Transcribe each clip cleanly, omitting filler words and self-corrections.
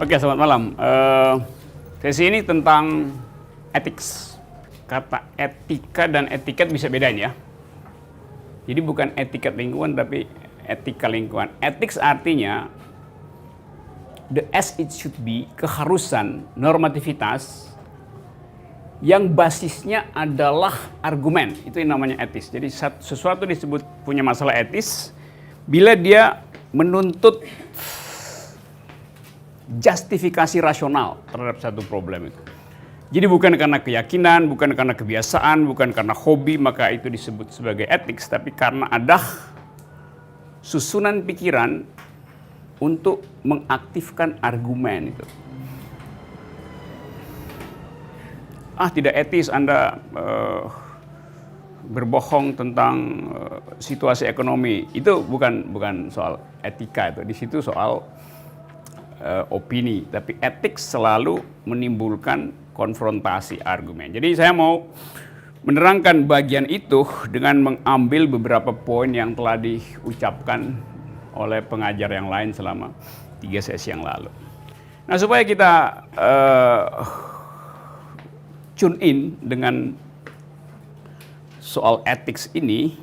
Oke, selamat malam. Sesi ini tentang ethics. Kata etika dan etiket bisa bedain ya. Jadi bukan etiket lingkungan, tapi etika lingkungan. Ethics artinya the as it should be, keharusan, normativitas yang basisnya adalah argumen. Itu yang namanya etis. Jadi sesuatu disebut punya masalah etis bila dia menuntut justifikasi rasional terhadap satu problem itu. Jadi bukan karena keyakinan, bukan karena kebiasaan, bukan karena hobi, maka itu disebut sebagai ethics, tapi karena ada susunan pikiran untuk mengaktifkan argumen itu. Tidak etis Anda berbohong tentang situasi ekonomi. Itu bukan soal etika itu. Di situ soal opini, tapi etik selalu menimbulkan konfrontasi argumen. Jadi saya mau menerangkan bagian itu dengan mengambil beberapa poin yang telah diucapkan oleh pengajar yang lain selama 3 sesi yang lalu. Nah, supaya kita tune in dengan soal ethics ini,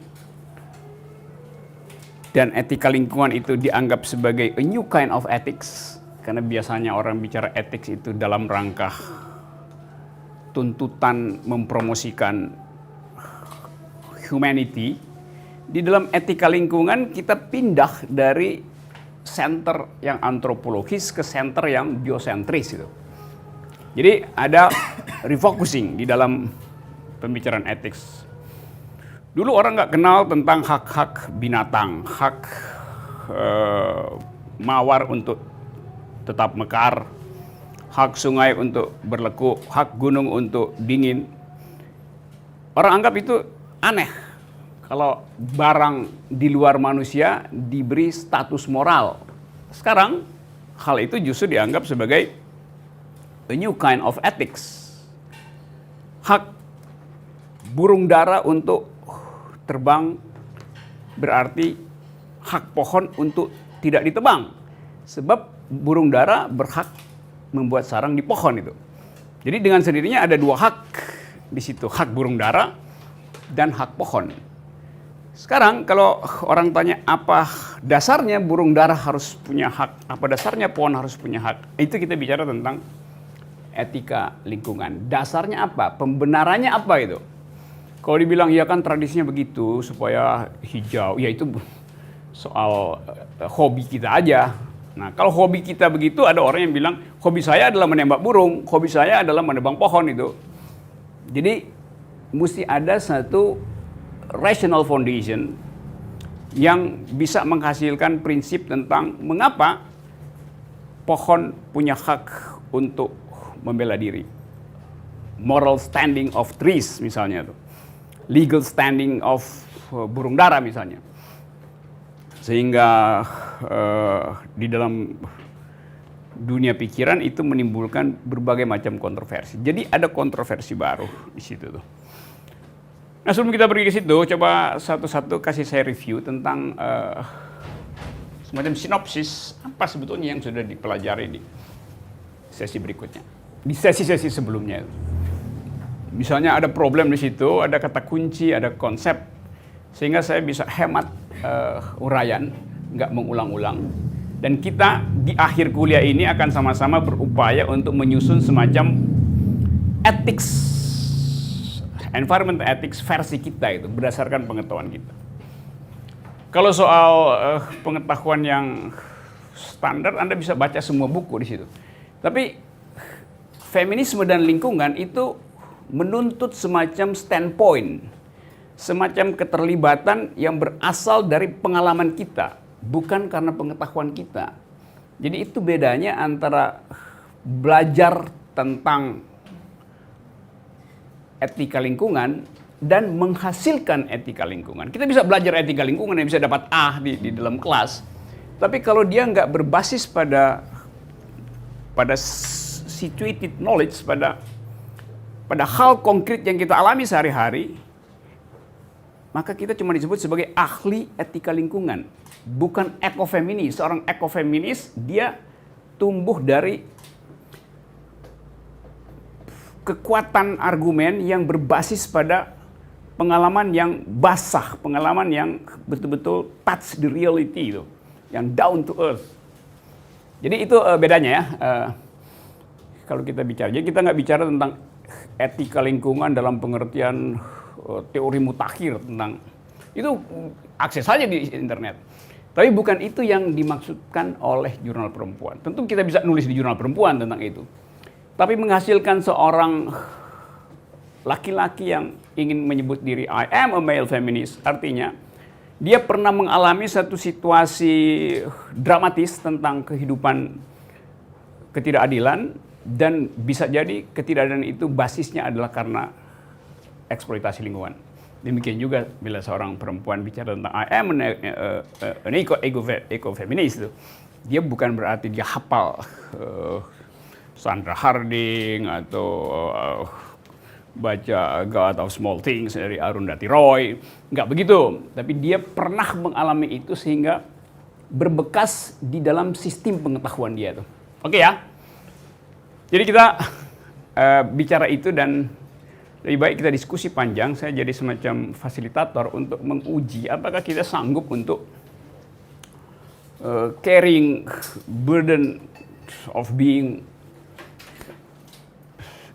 dan etika lingkungan itu dianggap sebagai a new kind of ethics. Karena biasanya orang bicara ethics itu dalam rangka tuntutan mempromosikan humanity. Di dalam etika lingkungan kita pindah dari center yang antropologis ke center yang biosentris itu. Jadi ada refocusing di dalam pembicaraan ethics. Dulu orang nggak kenal tentang hak-hak binatang, hak mawar untuk tetap mekar, hak sungai untuk berlekuk, hak gunung untuk dingin. Orang anggap itu aneh kalau barang di luar manusia diberi status moral. Sekarang hal itu justru dianggap sebagai a new kind of ethics. Hak burung dara untuk terbang berarti hak pohon untuk tidak ditebang. Sebab burung dara berhak membuat sarang di pohon itu. Jadi dengan sendirinya ada 2 hak di situ, hak burung dara dan hak pohon. Sekarang kalau orang tanya apa dasarnya burung dara harus punya hak, apa dasarnya pohon harus punya hak, itu kita bicara tentang etika lingkungan. Dasarnya apa? Pembenarannya apa itu? Kalau dibilang ya kan tradisinya begitu supaya hijau, ya itu soal hobi kita aja. Nah, kalau hobi kita begitu, ada orang yang bilang, hobi saya adalah menembak burung, hobi saya adalah menebang pohon itu. Jadi, mesti ada satu rational foundation yang bisa menghasilkan prinsip tentang mengapa pohon punya hak untuk membela diri. Moral standing of trees misalnya tuh. Legal standing of burung dara misalnya. Sehingga di dalam dunia pikiran itu menimbulkan berbagai macam kontroversi. Jadi ada kontroversi baru di situ tuh. Nah, sebelum kita pergi ke situ, coba satu-satu kasih saya review tentang semacam sinopsis apa sebetulnya yang sudah dipelajari di sesi berikutnya. Di sesi-sesi sebelumnya. Misalnya ada problem di situ, ada kata kunci, ada konsep, sehingga saya bisa hemat uraian, nggak mengulang-ulang. Dan kita di akhir kuliah ini akan sama-sama berupaya untuk menyusun semacam ethics, environment ethics versi kita itu, berdasarkan pengetahuan kita. Kalau soal pengetahuan yang standar, Anda bisa baca semua buku di situ. Tapi feminisme dan lingkungan itu menuntut semacam standpoint, semacam keterlibatan yang berasal dari pengalaman kita, bukan karena pengetahuan kita. Jadi itu bedanya antara belajar tentang etika lingkungan dan menghasilkan etika lingkungan. Kita bisa belajar etika lingkungan dan bisa dapat A di dalam kelas, tapi kalau dia nggak berbasis pada situated knowledge, pada hal konkret yang kita alami sehari-hari, maka kita cuma disebut sebagai ahli etika lingkungan, bukan ekofeminis. Seorang ekofeminis dia tumbuh dari kekuatan argumen yang berbasis pada pengalaman yang basah, pengalaman yang betul-betul touch the reality itu, yang down to earth. Jadi itu bedanya ya. Kalau kita bicara, jadi kita nggak bicara tentang etika lingkungan dalam pengertian teori mutakhir tentang itu, akses saja di internet. Tapi bukan itu yang dimaksudkan oleh Jurnal Perempuan. Tentu kita bisa nulis di Jurnal Perempuan tentang itu. Tapi menghasilkan seorang laki-laki yang ingin menyebut diri I am a male feminist, artinya dia pernah mengalami satu situasi dramatis tentang kehidupan ketidakadilan, dan bisa jadi ketidakadilan itu basisnya adalah karena eksploitasi lingkungan. Demikian juga bila seorang perempuan bicara tentang I am an eco-feminist, dia bukan berarti dia hafal Sandra Harding atau baca God of Small Things dari Arundhati Roy. Nggak begitu. Tapi dia pernah mengalami itu sehingga berbekas di dalam sistem pengetahuan dia tuh. Oke ya? Jadi kita bicara itu, dan lebih baik kita diskusi panjang. Saya jadi semacam fasilitator untuk menguji apakah kita sanggup untuk carrying burden of being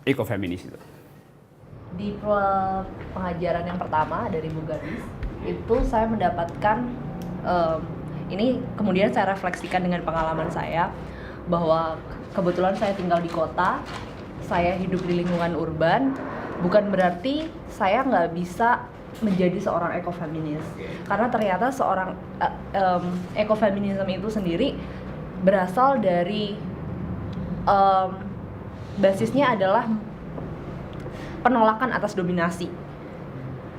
eco-feminis itu. Di pengajaran yang pertama dari Bu Gadis, itu saya mendapatkan, ini kemudian saya refleksikan dengan pengalaman saya, bahwa kebetulan saya tinggal di kota, saya hidup di lingkungan urban, bukan berarti saya nggak bisa menjadi seorang ekofeminis. Karena ternyata seorang ekofeminisme itu sendiri berasal dari basisnya adalah penolakan atas dominasi.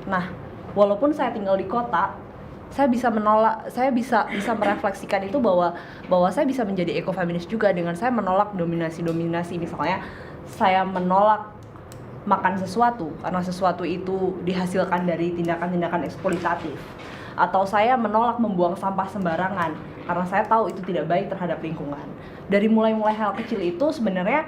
Nah, walaupun saya tinggal di kota, saya bisa menolak, saya bisa merefleksikan itu bahwa saya bisa menjadi ekofeminis juga dengan saya menolak dominasi. Misalnya saya menolak makan sesuatu karena sesuatu itu dihasilkan dari tindakan-tindakan eksploitatif, atau saya menolak membuang sampah sembarangan karena saya tahu itu tidak baik terhadap lingkungan. Dari mulai hal kecil itu sebenarnya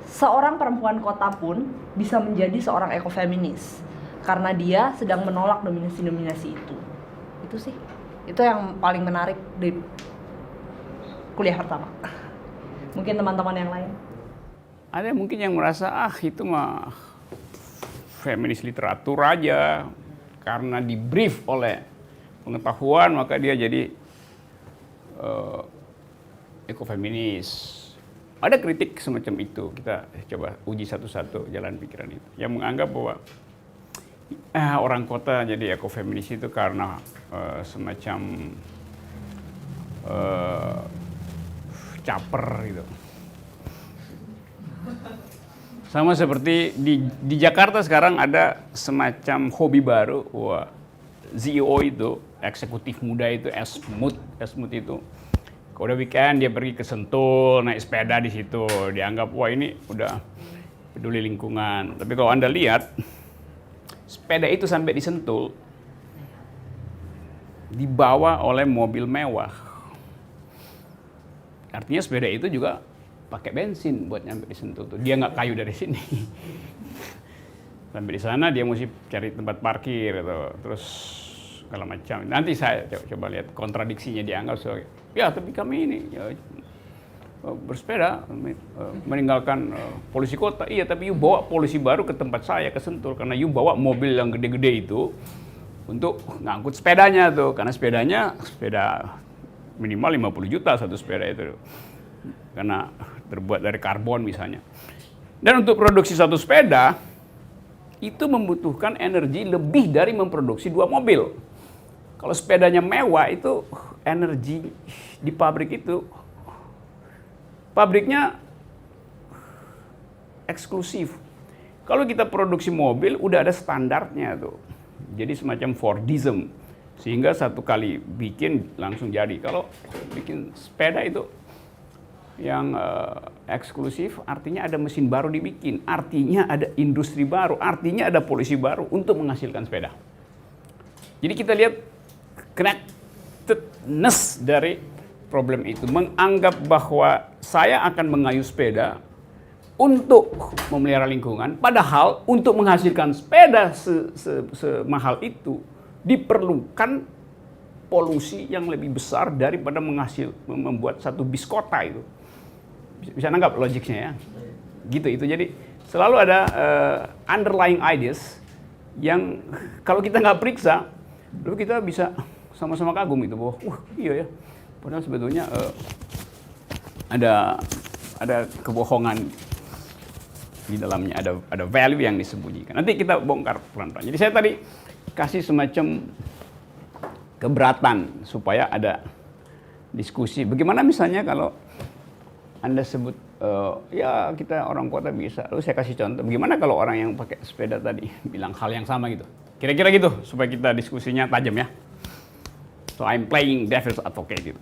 seorang perempuan kota pun bisa menjadi seorang ekofeminis karena dia sedang menolak dominasi itu. Itu sih, itu yang paling menarik di kuliah pertama. Mungkin teman-teman yang lain ada mungkin yang merasa itu mah feminis literatur aja, karena di brief oleh pengetahuan maka dia jadi ekofeminis. Ada kritik semacam itu, kita coba uji satu-satu jalan pikiran itu. Yang menganggap bahwa orang kota jadi ekofeminis itu karena semacam caper gitu. Sama seperti di Jakarta sekarang ada semacam hobi baru, CEO itu, eksekutif muda itu, Esmut itu. Kalau udah weekend dia pergi ke Sentul, naik sepeda di situ, dianggap wah ini udah peduli lingkungan. Tapi kalau Anda lihat, sepeda itu sampai di Sentul dibawa oleh mobil mewah. Artinya sepeda itu juga pakai bensin buat nyampe di Sentul tuh. Dia nggak kayu dari sini. Sampai di sana dia mesti cari tempat parkir atau terus segala macam. Nanti saya coba lihat kontradiksinya, dianggap sebagai ya tapi kami ini ya, bersepeda meninggalkan polusi kota. Iya, tapi you bawa polusi baru ke tempat saya, ke Sentul, karena you bawa mobil yang gede-gede itu untuk ngangkut sepedanya tuh, karena sepeda minimal 50 juta satu sepeda itu, karena terbuat dari karbon misalnya. Dan untuk produksi satu sepeda itu membutuhkan energi lebih dari memproduksi 2 mobil. Kalau sepedanya mewah itu energi di pabrik itu, pabriknya eksklusif. Kalau kita produksi mobil udah ada standarnya tuh. Jadi semacam Fordism, sehingga satu kali bikin langsung jadi. Kalau bikin sepeda itu yang eksklusif, artinya ada mesin baru dibikin, artinya ada industri baru, artinya ada polusi baru untuk menghasilkan sepeda. Jadi kita lihat connectedness dari problem itu, menganggap bahwa saya akan mengayuh sepeda untuk memelihara lingkungan, padahal untuk menghasilkan sepeda semahal itu diperlukan polusi yang lebih besar daripada membuat satu bis kota itu. Bisa nanggap logiknya ya? Gitu itu. Jadi selalu ada underlying ideas yang kalau kita nggak periksa, lalu kita bisa sama-sama kagum itu bahwa, iya ya, padahal sebetulnya ada kebohongan di dalamnya, ada value yang disembunyikan. Nanti kita bongkar pelan-pelan. Jadi saya tadi kasih semacam keberatan supaya ada diskusi. Bagaimana misalnya kalau Anda sebut ya kita orang kota bisa. Lalu saya kasih contoh. Bagaimana kalau orang yang pakai sepeda tadi bilang hal yang sama gitu. Kira-kira gitu supaya kita diskusinya tajam ya. So I'm playing devil's advocate gitu.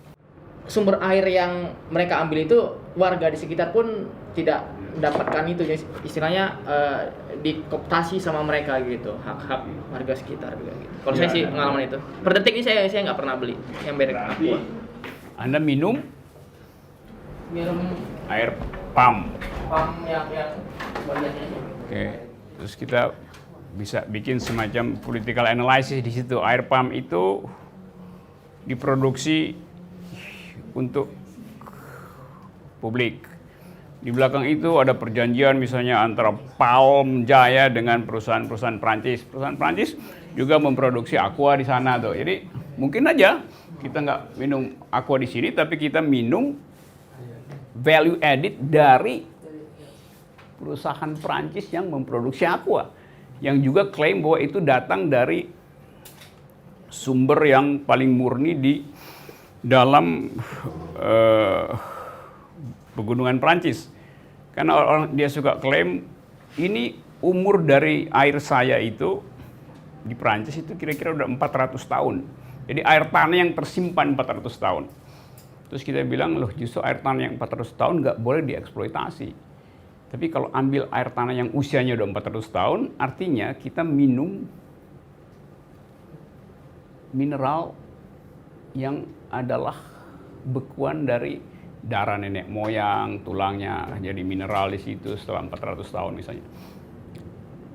Sumber air yang mereka ambil itu warga di sekitar pun tidak mendapatkan itu, istilahnya dikooptasi sama mereka gitu, hak-hak warga sekitar juga gitu. Kalau saya sih pengalaman itu. Per detik ini saya nggak pernah beli yang merek Aqua. Anda minum air pump. yang bagiannya. Oke. Terus kita bisa bikin semacam political analysis di situ. Air pump itu diproduksi untuk publik. Di belakang itu ada perjanjian misalnya antara Palm Jaya dengan perusahaan-perusahaan Prancis. Perusahaan Prancis juga memproduksi aqua di sana tuh. Jadi mungkin aja kita nggak minum aqua di sini, tapi kita minum value added dari perusahaan Prancis yang memproduksi aqua, yang juga klaim bahwa itu datang dari sumber yang paling murni di dalam pegunungan Prancis. Karena orang dia suka klaim ini umur dari air saya itu di Prancis itu kira-kira udah 400 tahun. Jadi air tanah yang tersimpan 400 tahun. Terus kita bilang, loh justru air tanah yang 400 tahun nggak boleh dieksploitasi. Tapi kalau ambil air tanah yang usianya udah 400 tahun, artinya kita minum mineral yang adalah bekuan dari darah nenek moyang, tulangnya jadi mineral di situ setelah 400 tahun misalnya.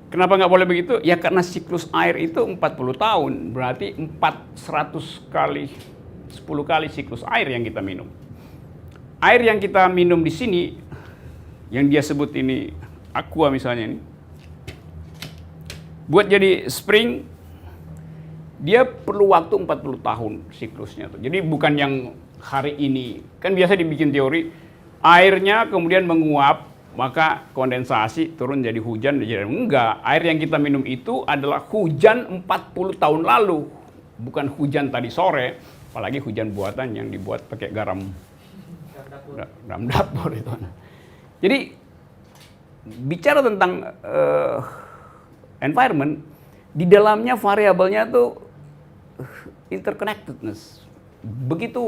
Kenapa nggak boleh begitu? Ya karena siklus air itu 40 tahun, berarti 400 kali, 10 kali siklus air yang kita minum. Air yang kita minum di sini, yang dia sebut ini aqua misalnya ini, buat jadi spring, dia perlu waktu 40 tahun siklusnya tuh. Jadi bukan yang hari ini, kan biasa dibikin teori, airnya kemudian menguap, maka kondensasi turun jadi hujan, jadi enggak. Air yang kita minum itu adalah hujan 40 tahun lalu, bukan hujan tadi sore, apalagi hujan buatan yang dibuat pakai garam dapur itu. Jadi bicara tentang environment, di dalamnya variabelnya tuh interconnectedness. Begitu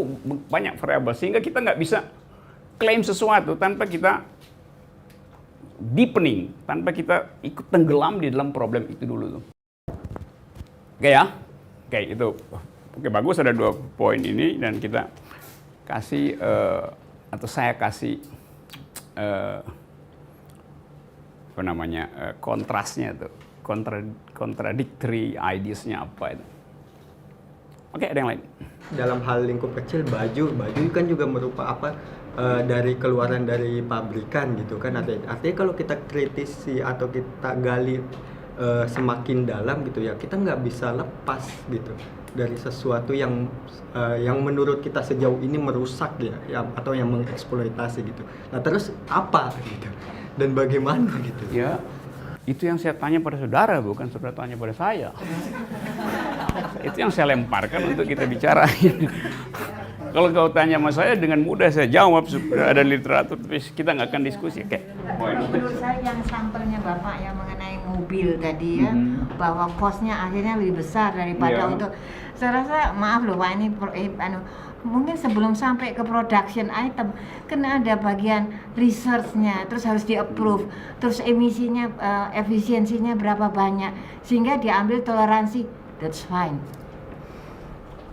banyak variabel sehingga kita nggak bisa klaim sesuatu tanpa kita deepening, tanpa kita ikut tenggelam di dalam problem itu dulu tuh. Oke ya? Oke, itu. Oke, bagus, ada 2 poin ini dan kita kasih atau saya kasih apa namanya? Kontrasnya tuh. Contradictory ideas-nya apa itu. Oke, ada yang lain. Dalam hal lingkup kecil, baju kan juga merupakan apa dari keluaran dari pabrikan gitu kan. Artinya kalau kita kritisi atau kita gali semakin dalam gitu ya, kita nggak bisa lepas gitu dari sesuatu yang menurut kita sejauh ini merusak ya atau yang mengeksploitasi gitu. Nah terus apa gitu dan bagaimana gitu? Ya, itu yang saya tanya pada saudara, bukan saudara tanya pada saya. Itu yang saya lemparkan untuk kita bicara. Kalau kau tanya sama saya, dengan mudah saya jawab, ada literatur, tapi kita nggak akan diskusi. Menurut saya yang sampelnya Bapak yang mengenai mobil tadi ya, bahwa kosnya akhirnya lebih besar daripada untuk, saya rasa, maaf loh Pak, ini mungkin sebelum sampai ke production item, kena ada bagian research-nya, terus harus di-approve, terus emisinya, efisiensinya berapa banyak, sehingga diambil toleransi, that's fine.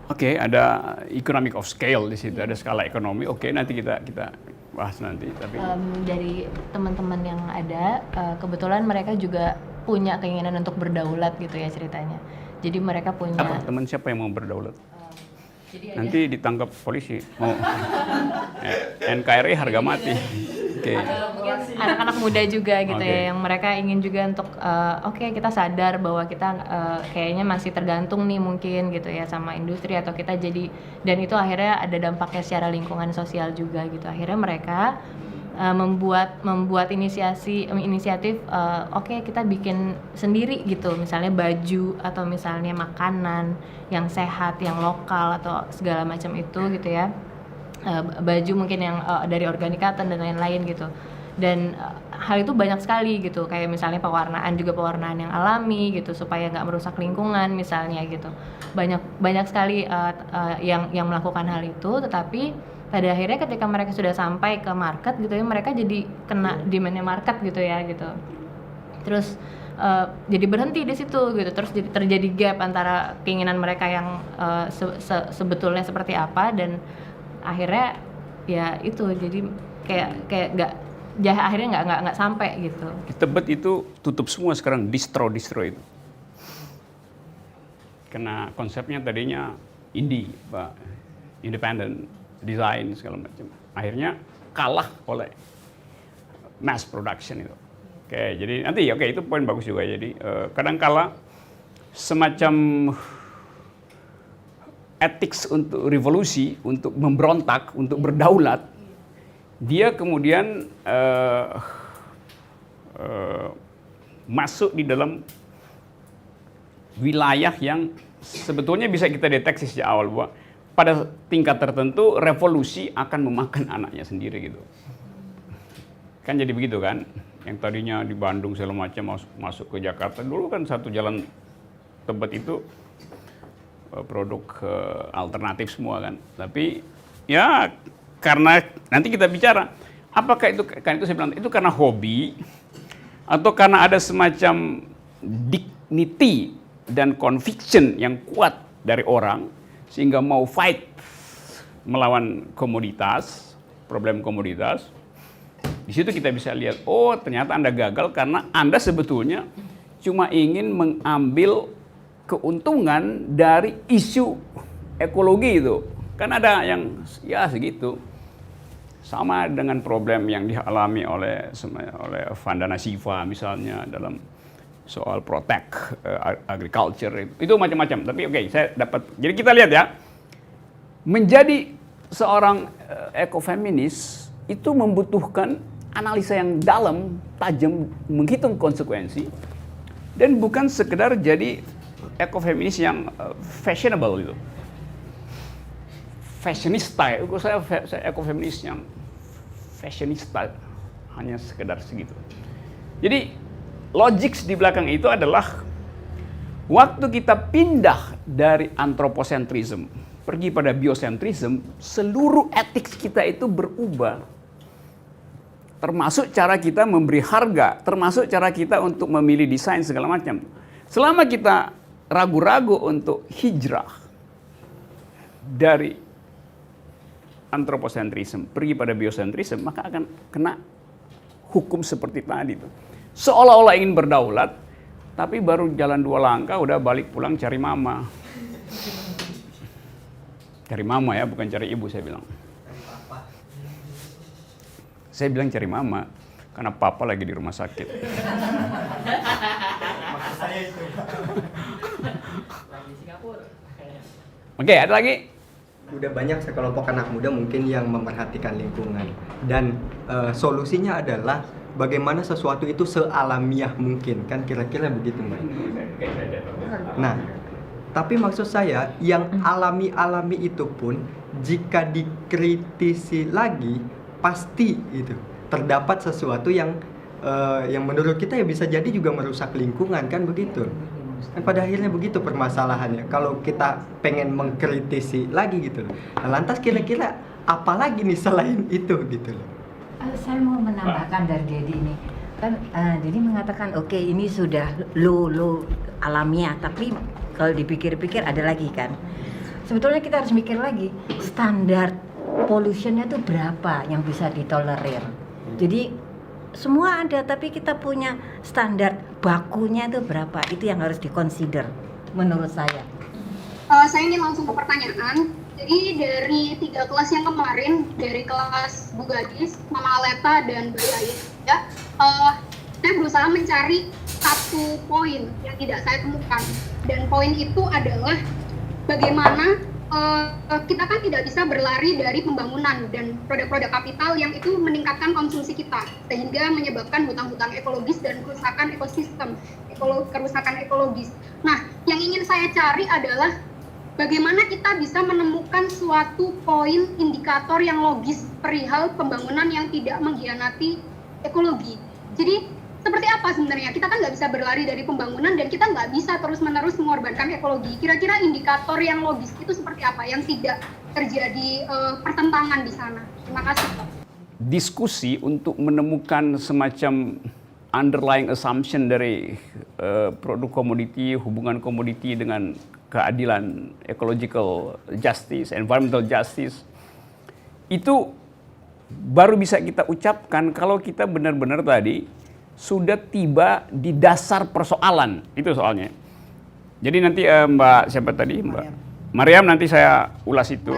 Oke, ada economic of scale di situ, ada skala ekonomi. Oke, nanti kita bahas nanti. Tapi Dari teman-teman yang ada, kebetulan mereka juga punya keinginan untuk berdaulat gitu ya ceritanya. Jadi mereka punya. apa teman siapa yang mau berdaulat? Jadi ada Nanti ditangkap polisi. Mau NKRI harga mati. Oke. mungkin anak-anak muda juga gitu Oke. ya, yang mereka ingin juga untuk oke, kita sadar bahwa kita kayaknya masih tergantung nih mungkin gitu ya sama industri, atau kita jadi, dan itu akhirnya ada dampaknya secara lingkungan sosial juga gitu. Akhirnya mereka membuat inisiatif oke, kita bikin sendiri gitu, misalnya baju atau misalnya makanan yang sehat, yang lokal atau segala macam itu gitu ya. Baju mungkin yang dari organic cotton dan lain-lain gitu. Dan hal itu banyak sekali gitu, kayak misalnya pewarnaan yang alami gitu supaya nggak merusak lingkungan misalnya gitu. Banyak sekali yang melakukan hal itu, tetapi pada akhirnya ketika mereka sudah sampai ke market gitu ya, mereka jadi kena demand-nya market gitu ya gitu. Terus jadi berhenti di situ gitu, terus jadi terjadi gap antara keinginan mereka yang sebetulnya seperti apa, dan akhirnya ya itu jadi kayak nggak akhirnya nggak sampai gitu. Di Tebet itu tutup semua sekarang, distro itu. Karena konsepnya tadinya indie, Pak, independent, desain segala macam. Akhirnya kalah oleh mass production itu. Oke, jadi nanti itu poin bagus juga. Jadi kadang-kala semacam ethics untuk revolusi, untuk memberontak, untuk berdaulat, dia kemudian masuk di dalam wilayah yang sebetulnya bisa kita deteksi sejak awal bahwa pada tingkat tertentu revolusi akan memakan anaknya sendiri gitu. Kan jadi begitu kan? Yang tadinya di Bandung segala macam masuk ke Jakarta. Dulu kan satu jalan Tebet itu produk alternatif semua kan. Tapi ya karena nanti kita bicara apakah itu, kan itu saya bilang itu karena hobi atau karena ada semacam dignity dan conviction yang kuat dari orang sehingga mau fight melawan komoditas, problem komoditas. Di situ kita bisa lihat, oh ternyata Anda gagal karena Anda sebetulnya cuma ingin mengambil keuntungan dari isu ekologi itu. Kan ada yang ya segitu. Sama dengan problem yang dialami oleh Vandana Shiva misalnya dalam soal protect agriculture itu macam-macam. Tapi oke, saya dapat. Jadi kita lihat ya, menjadi seorang ekofeminis itu membutuhkan analisa yang dalam, tajam, menghitung konsekuensi, dan bukan sekedar jadi ekofeminis yang fashionable gitu. Fashionista, saya ekofeminis yang fashionista, hanya sekedar segitu. Jadi logik di belakang itu adalah waktu kita pindah dari anthropocentrism pergi pada biocentrism, seluruh etik kita itu berubah. Termasuk cara kita memberi harga, termasuk cara kita untuk memilih desain segala macam. Selama kita ragu-ragu untuk hijrah dari anthropocentrism pergi pada biocentrism, maka akan kena hukum seperti tadi tuh. Seolah-olah ingin berdaulat, tapi baru jalan 2 langkah udah balik pulang cari mama. Cari mama ya, bukan cari ibu saya bilang. Saya bilang cari mama karena papa lagi di rumah sakit. Maksud saya itu. Lagi Singapura. Oke, ada lagi? Udah banyak sekelompok anak muda mungkin yang memperhatikan lingkungan, dan solusinya adalah bagaimana sesuatu itu sealamiah mungkin, kan kira-kira begitu Mbak. Nah, tapi maksud saya yang alami-alami itu pun jika dikritisi lagi pasti itu terdapat sesuatu yang menurut kita ya bisa jadi juga merusak lingkungan, kan begitu. Kan pada akhirnya begitu permasalahannya. Kalau kita pengen mengkritisi lagi gitu loh. Nah, lantas kira-kira apa lagi nih selain itu gitu loh. Saya mau menambahkan dari Dedi ini. Kan Dedi mengatakan oke, ini sudah low alamiah, tapi kalau dipikir-pikir ada lagi kan. Sebetulnya kita harus mikir lagi standar pollutionnya tuh berapa yang bisa ditolerir. Jadi semua ada, tapi kita punya standar bakunya itu berapa, itu yang harus dikonsider menurut saya. Saya ingin langsung ke pertanyaan. Jadi dari 3 kelas yang kemarin, dari kelas Bu Gadis, Mama Aleta, dan Mbak Yaya, saya berusaha mencari satu poin yang tidak saya temukan. Dan poin itu adalah bagaimana kita kan tidak bisa berlari dari pembangunan dan produk-produk kapital yang itu meningkatkan konsumsi kita, sehingga menyebabkan hutang-hutang ekologis dan kerusakan ekosistem, kerusakan ekologis. Nah, yang ingin saya cari adalah bagaimana kita bisa menemukan suatu poin indikator yang logis perihal pembangunan yang tidak mengkhianati ekologi. Jadi seperti apa sebenarnya? Kita kan nggak bisa berlari dari pembangunan dan kita nggak bisa terus-menerus mengorbankan ekologi. Kira-kira indikator yang logis itu seperti apa yang tidak terjadi pertentangan di sana? Terima kasih, Pak. Diskusi untuk menemukan semacam underlying assumption dari produk komoditi, hubungan komoditi dengan keadilan, ecological justice, environmental justice, itu baru bisa kita ucapkan kalau kita benar-benar tadi sudah tiba di dasar persoalan. Itu soalnya. Jadi nanti Mbak siapa tadi? Mbak Mariam, nanti saya ulas itu.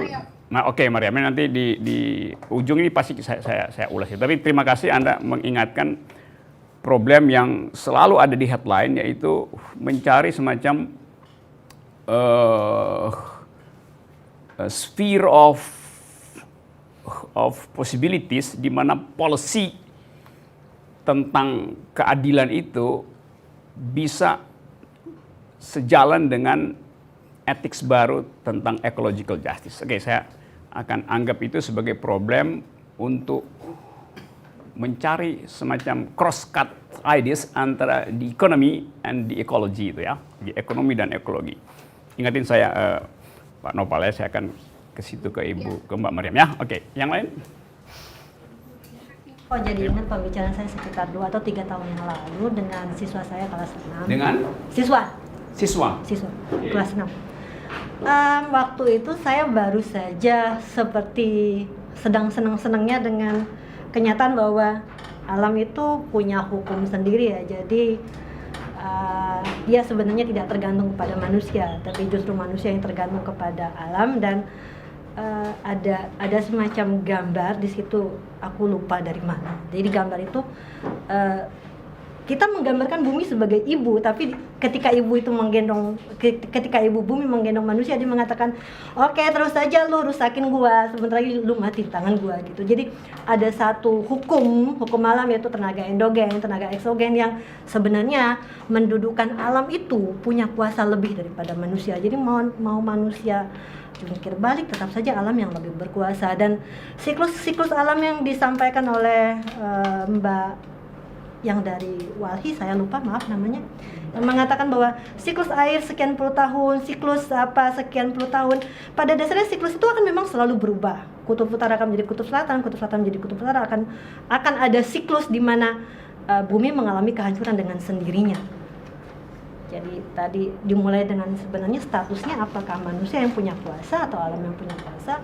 Nah, oke, Mariam, nanti di ujung ini pasti saya ulas itu. Tapi terima kasih Anda mengingatkan problem yang selalu ada di headline, yaitu mencari semacam sphere of possibilities di mana policy tentang keadilan itu bisa sejalan dengan etik baru tentang ecological justice. Oke, saya akan anggap itu sebagai problem untuk mencari semacam cross-cut ideas antara the economy and the ecology itu ya, di ekonomi dan ekologi. Ingatin saya Pak Nopal ya, saya akan ke situ ke Ibu, ke Mbak Mariam ya. Oke, yang lain? Oh, jadi ingat pembicaraan saya sekitar 2 atau 3 tahun yang lalu dengan siswa saya kelas 6. Dengan? Siswa. Siswa. Kelas 6. Waktu itu saya baru saja seperti sedang senang-senangnya dengan kenyataan bahwa alam itu punya hukum sendiri ya. Jadi dia sebenarnya tidak tergantung kepada manusia, tapi justru manusia yang tergantung kepada alam. Dan ada semacam gambar di situ, aku lupa dari mana. Jadi gambar itu kita menggambarkan bumi sebagai ibu, tapi ketika ibu bumi menggendong manusia, dia mengatakan, oke, terus saja lu rusakin gua, sebentar lagi lu mati di tangan gua gitu. Jadi ada satu hukum alam, yaitu tenaga endogen, tenaga eksogen, yang sebenarnya mendudukkan alam itu punya kuasa lebih daripada manusia. Jadi mau manusia jungkir balik, tetap saja alam yang lebih berkuasa. Dan siklus alam yang disampaikan oleh Mbak yang dari Walhi, saya lupa, maaf namanya, yang mengatakan bahwa siklus air sekian puluh tahun, siklus sekian puluh tahun, pada dasarnya siklus itu akan memang selalu berubah. Kutub utara akan menjadi kutub selatan menjadi kutub utara, akan ada siklus di mana bumi mengalami kehancuran dengan sendirinya. Jadi tadi dimulai dengan sebenarnya statusnya apakah manusia yang punya kuasa atau alam yang punya kuasa.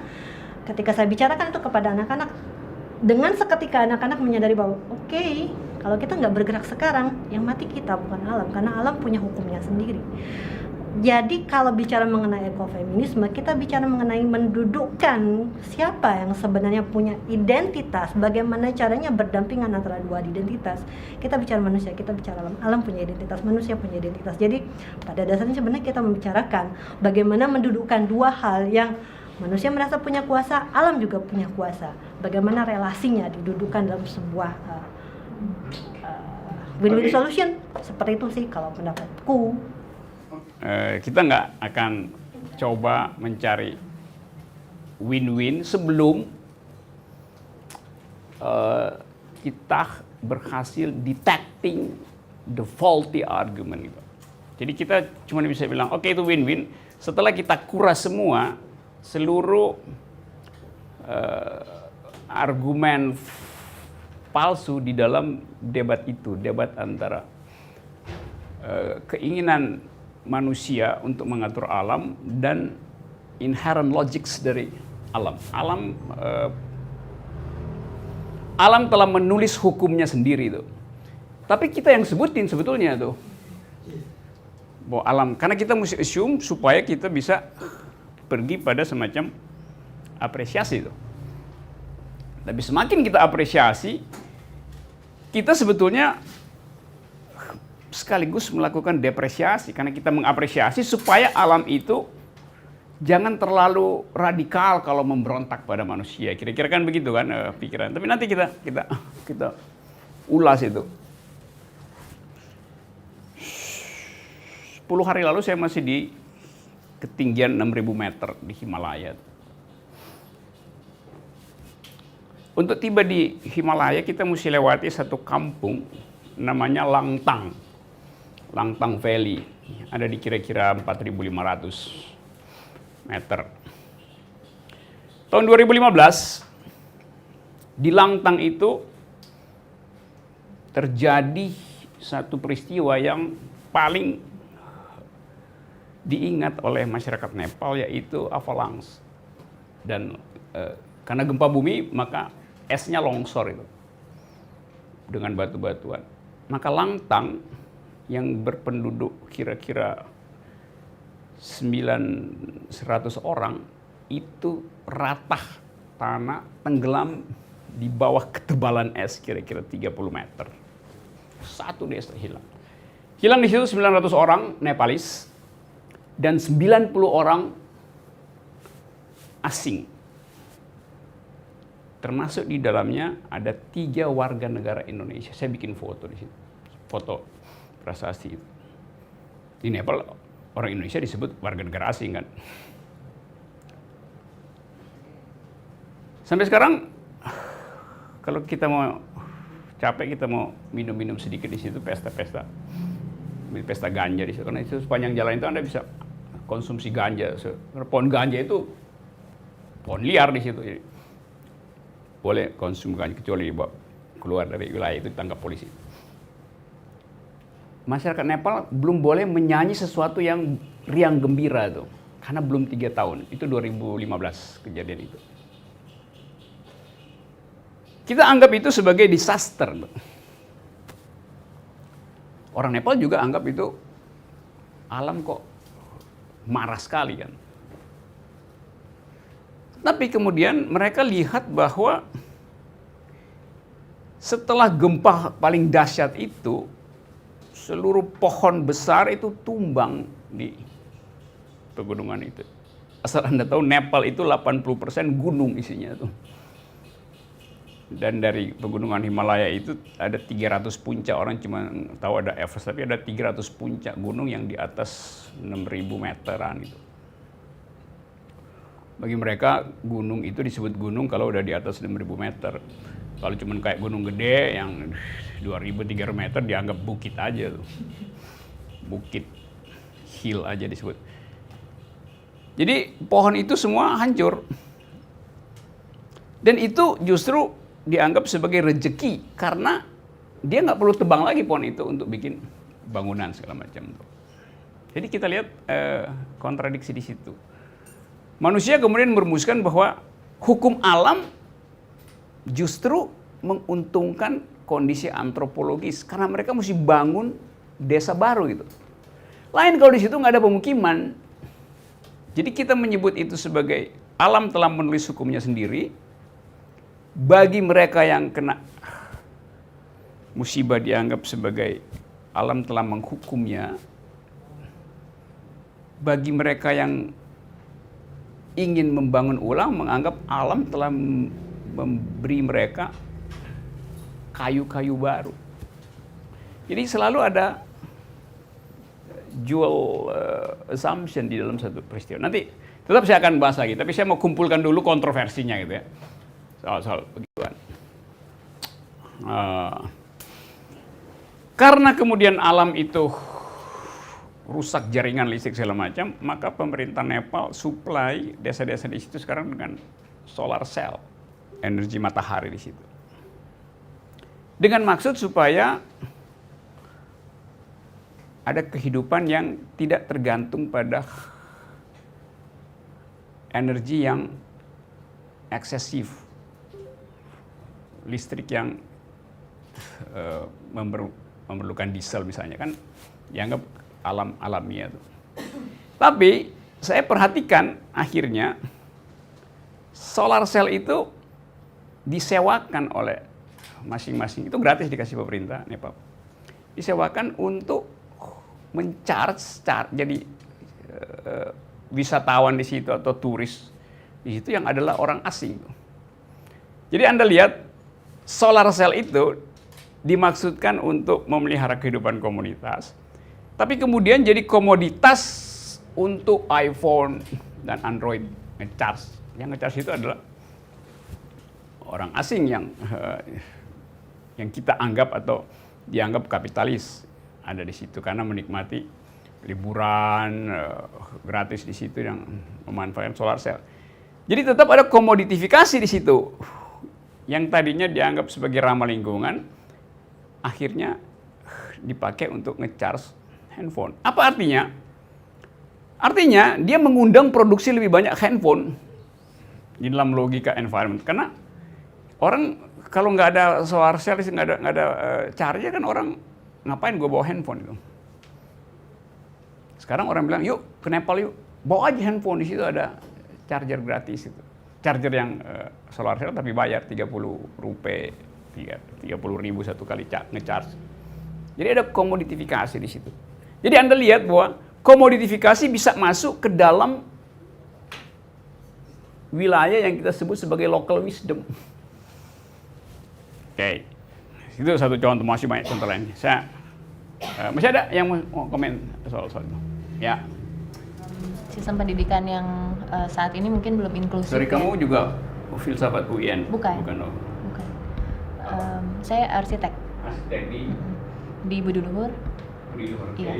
Ketika saya bicarakan itu kepada anak-anak, dengan seketika anak-anak menyadari bahwa oke, kalau kita nggak bergerak sekarang, yang mati kita bukan alam, karena alam punya hukumnya sendiri. Jadi kalau bicara mengenai ekofeminisme, kita bicara mengenai mendudukkan siapa yang sebenarnya punya identitas, bagaimana caranya berdampingan antara dua identitas. Kita bicara manusia, kita bicara alam, alam punya identitas, manusia punya identitas. Jadi pada dasarnya sebenarnya kita membicarakan bagaimana mendudukkan dua hal yang manusia merasa punya kuasa, alam juga punya kuasa. Bagaimana relasinya didudukkan dalam sebuah win-win solution. Seperti itu sih kalau pendapatku. Kita nggak akan coba mencari win-win sebelum kita berhasil detecting the faulty argument gitu. Jadi kita cuma bisa bilang oke, itu win-win setelah kita kuras semua seluruh argumen palsu di dalam debat itu, debat antara keinginan manusia untuk mengatur alam dan inherent logics dari alam. Alam telah menulis hukumnya sendiri itu. Tapi kita yang sebutin sebetulnya tuh bahwa alam, karena kita mesti assume supaya kita bisa pergi pada semacam apresiasi itu. Tapi semakin kita apresiasi, kita sebetulnya sekaligus melakukan depresiasi karena kita mengapresiasi supaya alam itu jangan terlalu radikal kalau memberontak pada manusia. Kira-kira kan begitu kan pikiran. Tapi nanti kita ulas itu. 10 hari lalu saya masih di ketinggian 6.000 meter di Himalaya. Untuk tiba di Himalaya kita mesti lewati satu kampung namanya Langtang. Langtang Valley, ada di kira-kira 4.500 meter. Tahun 2015, di Langtang itu terjadi satu peristiwa yang paling diingat oleh masyarakat Nepal, yaitu avalanche. Dan karena gempa bumi, maka esnya longsor itu dengan batu-batuan. Maka Langtang yang berpenduduk kira-kira 900 orang itu ratah tanah tenggelam di bawah ketebalan es kira-kira 30 meter. Satu desa hilang. Hilang di situ 900 orang Nepalis dan 90 orang asing. Termasuk di dalamnya ada 3 warga negara Indonesia. Saya bikin foto di situ. Foto prasasti itu. Di Nepal orang Indonesia disebut warga negara asing kan. Sampai sekarang kalau kita mau capek, kita mau minum-minum sedikit di situ, pesta-pesta ganja di situ. Karena itu sepanjang jalan itu Anda bisa konsumsi ganja. Pohon ganja itu pohon liar di situ. Jadi boleh konsumsi ganja kecuali dibawa keluar dari wilayah itu ditangkap polisi. Masyarakat Nepal belum boleh menyanyi sesuatu yang riang gembira tuh, karena belum 3 tahun. Itu 2015 kejadian itu. Kita anggap itu sebagai disaster. Orang Nepal juga anggap itu alam kok marah sekali kan. Tapi kemudian mereka lihat bahwa setelah gempa paling dahsyat itu, seluruh pohon besar itu tumbang di pegunungan itu. Asal Anda tahu, Nepal itu 80% gunung isinya tuh. Dan dari pegunungan Himalaya itu ada 300 puncak, orang cuma tahu ada Everest, tapi ada 300 puncak gunung yang di atas 6.000 meteran itu. Bagi mereka gunung itu disebut gunung kalau udah di atas 6.000 meter. Kalau cuma kayak gunung gede yang 2.000-3.000 meter dianggap bukit aja tuh. Bukit, hill aja disebut. Jadi pohon itu semua hancur. Dan itu justru dianggap sebagai rezeki karena dia nggak perlu tebang lagi pohon itu untuk bikin bangunan segala macam. Jadi kita lihat kontradiksi di situ. Manusia kemudian merumuskan bahwa hukum alam justru menguntungkan kondisi antropologis karena mereka mesti bangun desa baru gitu. Lain kalau di situ nggak ada pemukiman. Jadi kita menyebut itu sebagai alam telah menulis hukumnya sendiri. Bagi mereka yang kena musibah dianggap sebagai alam telah menghukumnya. Bagi mereka yang ingin membangun ulang menganggap alam telah memberi mereka kayu-kayu baru. Jadi selalu ada dual assumption di dalam satu peristiwa. Nanti tetap saya akan bahas lagi, tapi saya mau kumpulkan dulu kontroversinya gitu ya. Soal begituan. Karena kemudian alam itu rusak jaringan listrik segala macam, maka pemerintah Nepal supply desa-desa di situ sekarang dengan solar cell, energi matahari di situ. Dengan maksud supaya ada kehidupan yang tidak tergantung pada energi yang eksesif, listrik yang memerlukan diesel misalnya kan dianggap alamiah tuh. Tapi saya perhatikan akhirnya solar cell itu disewakan oleh masing-masing, itu gratis dikasih pemerintah Nepal. Disewakan untuk jadi wisatawan di situ atau turis di situ yang adalah orang asing. Jadi Anda lihat solar cell itu dimaksudkan untuk memelihara kehidupan komunitas, tapi kemudian jadi komoditas untuk iPhone dan Android ngecharge. Yang ngecharge itu adalah orang asing yang kita anggap atau dianggap kapitalis ada di situ karena menikmati liburan gratis di situ yang memanfaatkan solar cell. Jadi tetap ada komoditifikasi di situ. Yang tadinya dianggap sebagai ramah lingkungan akhirnya dipakai untuk ngecharge handphone. Apa artinya? Artinya dia mengundang produksi lebih banyak handphone di dalam logika environment. Karena orang kalau nggak ada solar cell, nggak ada charger kan orang ngapain gue bawa handphone itu. Sekarang orang bilang yuk ke Nepal yuk, bawa aja handphone, di situ ada charger gratis itu. Charger yang solar cell tapi bayar 30 rupiah, 30.000 satu kali ngecharge. Jadi ada komoditifikasi di situ. Jadi Anda lihat bahwa komoditifikasi bisa masuk ke dalam wilayah yang kita sebut sebagai local wisdom. Oke, itu satu contoh, masih banyak contoh lain. Masih ada yang mau komen soal itu? Ya. Sistem pendidikan yang saat ini mungkin belum inklusif. Dari kamu juga filsafat UN? Bukan. Bukan. Saya arsitek. Arsitek di Buduluhur. Iya.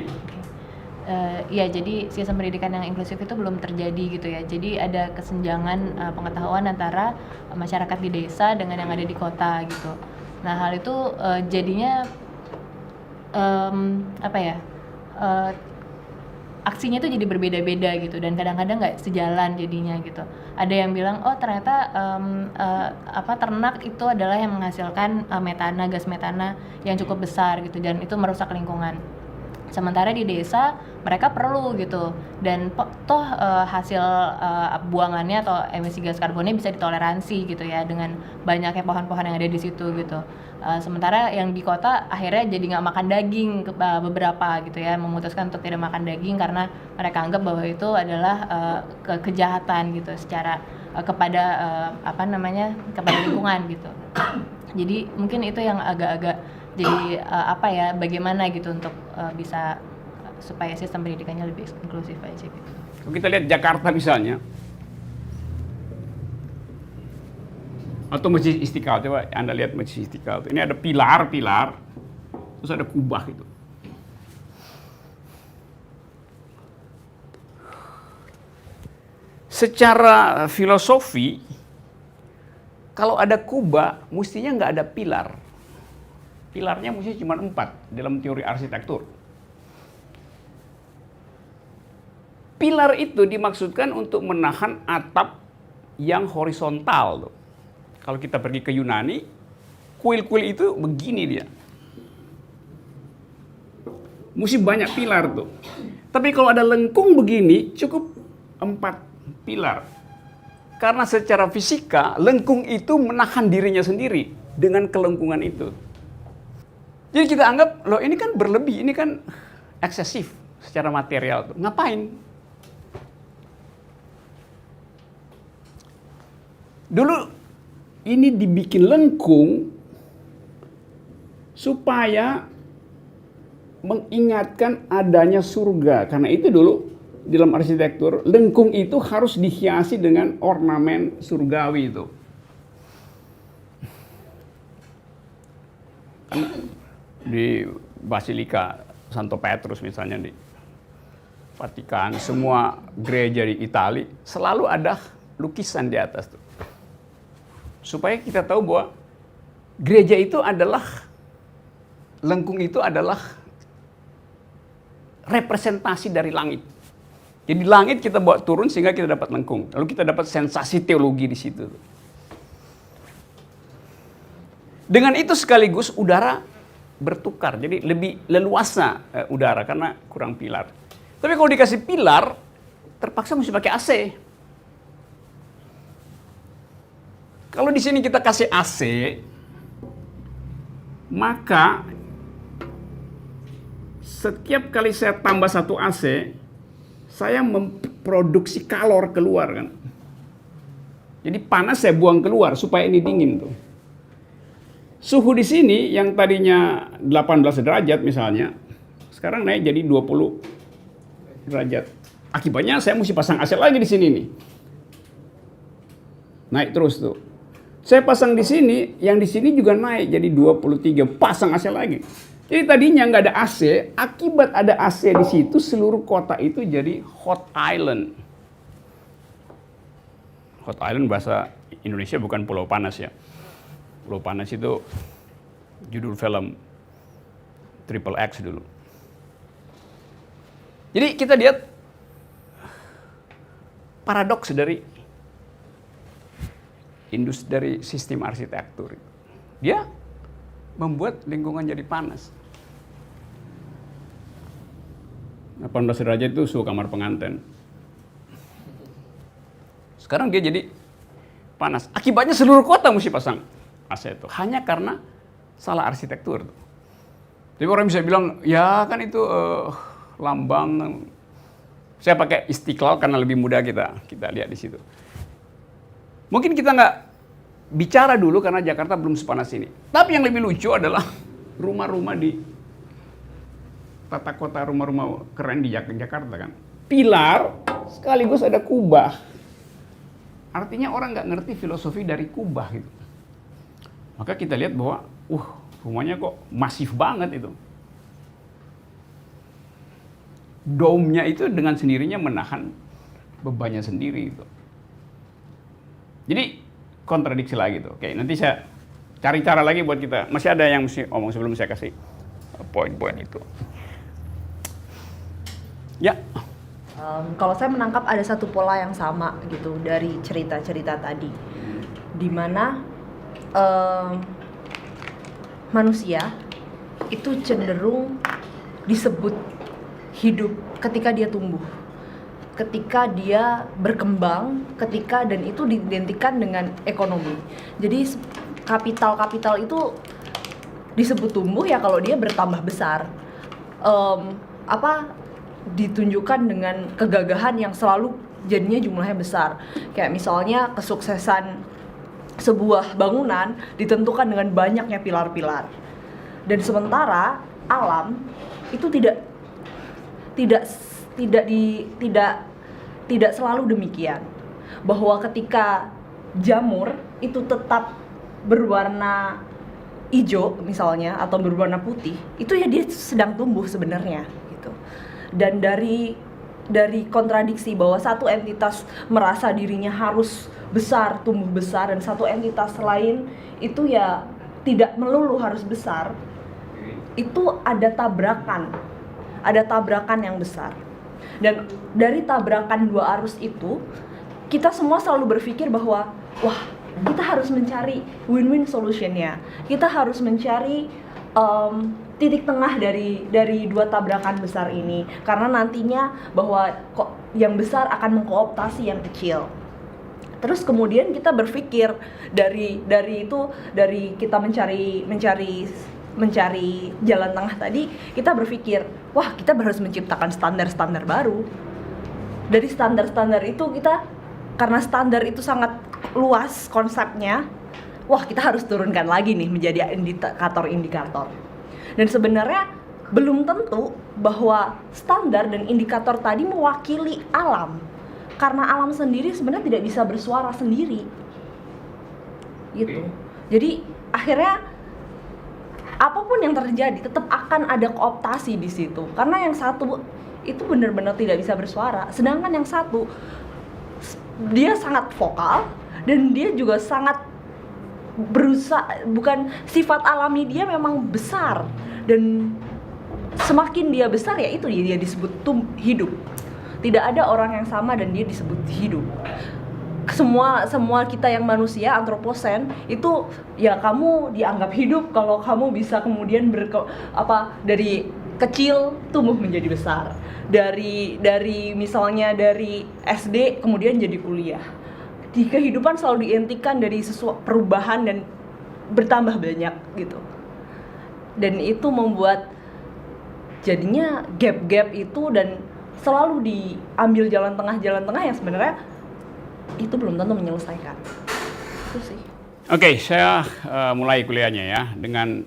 Iya, jadi sistem pendidikan yang inklusif itu belum terjadi gitu ya. Jadi ada kesenjangan pengetahuan antara masyarakat di desa dengan yang ada di kota gitu. Nah, hal itu jadinya aksinya tuh jadi berbeda-beda gitu, dan kadang-kadang nggak sejalan jadinya gitu. Ada yang bilang oh ternyata ternak itu adalah yang menghasilkan gas metana yang cukup besar gitu, dan itu merusak lingkungan. Sementara di desa mereka perlu gitu, dan hasil buangannya atau emisi gas karbonnya bisa ditoleransi gitu ya dengan banyaknya pohon-pohon yang ada di situ gitu. Sementara yang di kota akhirnya jadi nggak makan daging beberapa gitu ya, memutuskan untuk tidak makan daging karena mereka anggap bahwa itu adalah kejahatan gitu secara kepada kepada lingkungan gitu. Jadi mungkin itu yang agak-agak jadi bagaimana gitu untuk bisa supaya sistem pendidikannya lebih inklusif aja gitu. Kalau kita lihat Jakarta misalnya, atau Masjid Istiqlal, coba Anda lihat Masjid Istiqlal. Ini ada pilar, terus ada kubah gitu. Secara filosofi, kalau ada kubah, mestinya nggak ada pilar. Pilarnya mestinya cuma 4 dalam teori arsitektur. Pilar itu dimaksudkan untuk menahan atap yang horizontal tuh. Kalau kita pergi ke Yunani, kuil-kuil itu begini dia. Mesti banyak pilar tuh. Tapi kalau ada lengkung begini, cukup 4 pilar. Karena secara fisika, lengkung itu menahan dirinya sendiri dengan kelengkungan itu. Jadi kita anggap, loh ini kan berlebih, ini kan eksesif secara material tuh. Ngapain? Dulu ini dibikin lengkung supaya mengingatkan adanya surga. Karena itu dulu dalam arsitektur, lengkung itu harus dihiasi dengan ornamen surgawi itu. Karena di Basilika Santo Petrus misalnya di Vatikan, semua gereja di Italia selalu ada lukisan di atas tuh. Supaya kita tahu bahwa gereja itu adalah, lengkung itu adalah representasi dari langit. Jadi langit kita bawa turun sehingga kita dapat lengkung. Lalu kita dapat sensasi teologi di situ. Dengan itu sekaligus udara bertukar, jadi lebih leluasa udara karena kurang pilar. Tapi kalau dikasih pilar, terpaksa mesti pakai AC. Kalau di sini kita kasih AC, maka setiap kali saya tambah satu AC, saya memproduksi kalor keluar kan. Jadi panas saya buang keluar supaya ini dingin tuh. Suhu di sini yang tadinya 18 derajat misalnya, sekarang naik jadi 20 derajat. Akibatnya saya mesti pasang AC lagi di sini nih. Naik terus tuh. Saya pasang di sini, yang di sini juga naik jadi 23, pasang AC lagi. Jadi tadinya nggak ada AC, akibat ada AC di situ seluruh kota itu jadi hot island. Hot island bahasa Indonesia bukan pulau panas ya. Pulau panas itu judul film Triple X dulu. Jadi kita lihat paradoks dari industri, dari sistem arsitektur. Dia membuat lingkungan jadi panas. 18 derajat itu suhu kamar pengantin. Sekarang dia jadi panas. Akibatnya seluruh kota mesti pasang AC itu. Hanya karena salah arsitektur. Jadi orang bisa bilang, ya kan itu lambang. Saya pakai Istiqlal karena lebih mudah kita lihat di situ. Mungkin kita nggak bicara dulu karena Jakarta belum sepanas ini. Tapi yang lebih lucu adalah rumah-rumah di tata kota, rumah-rumah keren di Jakarta kan. Pilar sekaligus ada kubah. Artinya orang nggak ngerti filosofi dari kubah gitu. Maka kita lihat bahwa, rumahnya kok masif banget itu. Dome-nya itu dengan sendirinya menahan bebannya sendiri itu. Jadi kontradiksi lagi tuh. Oke, nanti saya cari cara lagi buat kita. Masih ada yang mesti omong sebelum saya kasih poin-poin itu. Ya. Kalau saya menangkap ada satu pola yang sama gitu dari cerita-cerita tadi, di mana manusia itu cenderung disebut hidup ketika dia tumbuh, ketika dia berkembang, dan itu diidentikan dengan ekonomi. Jadi kapital itu disebut tumbuh ya kalau dia bertambah besar. Ditunjukkan dengan kegagahan yang selalu jadinya jumlahnya besar. Kayak misalnya kesuksesan sebuah bangunan ditentukan dengan banyaknya pilar-pilar. Dan sementara alam itu tidak selalu demikian. Bahwa ketika jamur itu tetap berwarna hijau misalnya atau berwarna putih, itu ya dia sedang tumbuh sebenarnya gitu. Dan dari kontradiksi bahwa satu entitas merasa dirinya harus besar, tumbuh besar, dan satu entitas lain itu ya tidak melulu harus besar, itu ada tabrakan yang besar. Dan dari tabrakan dua arus itu, kita semua selalu berpikir bahwa wah, kita harus mencari win-win solution-nya. Kita harus mencari titik tengah dari dua tabrakan besar ini, karena nantinya bahwa yang besar akan mengkooptasi yang kecil. Terus kemudian kita berpikir dari kita mencari jalan tengah tadi, kita berpikir, wah, kita harus menciptakan standar-standar baru. Dari standar-standar itu karena standar itu sangat luas konsepnya, wah, kita harus turunkan lagi nih menjadi indikator-indikator. Dan sebenarnya belum tentu bahwa standar dan indikator tadi mewakili alam, karena alam sendiri sebenarnya tidak bisa bersuara sendiri gitu. Jadi akhirnya apapun yang terjadi tetap akan ada kooptasi di situ, karena yang satu itu benar-benar tidak bisa bersuara, sedangkan yang satu dia sangat vokal dan dia juga sangat berusaha, bukan sifat alami dia memang besar, dan semakin dia besar ya itu dia disebut hidup. Tidak ada orang yang sama dan dia disebut hidup. semua kita yang manusia antroposen itu ya kamu dianggap hidup kalau kamu bisa kemudian dari kecil tumbuh menjadi besar, dari misalnya dari SD kemudian jadi kuliah. Di kehidupan selalu diintikan dari sesuatu perubahan dan bertambah banyak gitu, dan itu membuat jadinya gap itu dan selalu diambil jalan tengah yang sebenarnya itu belum tentu menyelesaikan. Itu sih. Oke, saya mulai kuliahnya ya dengan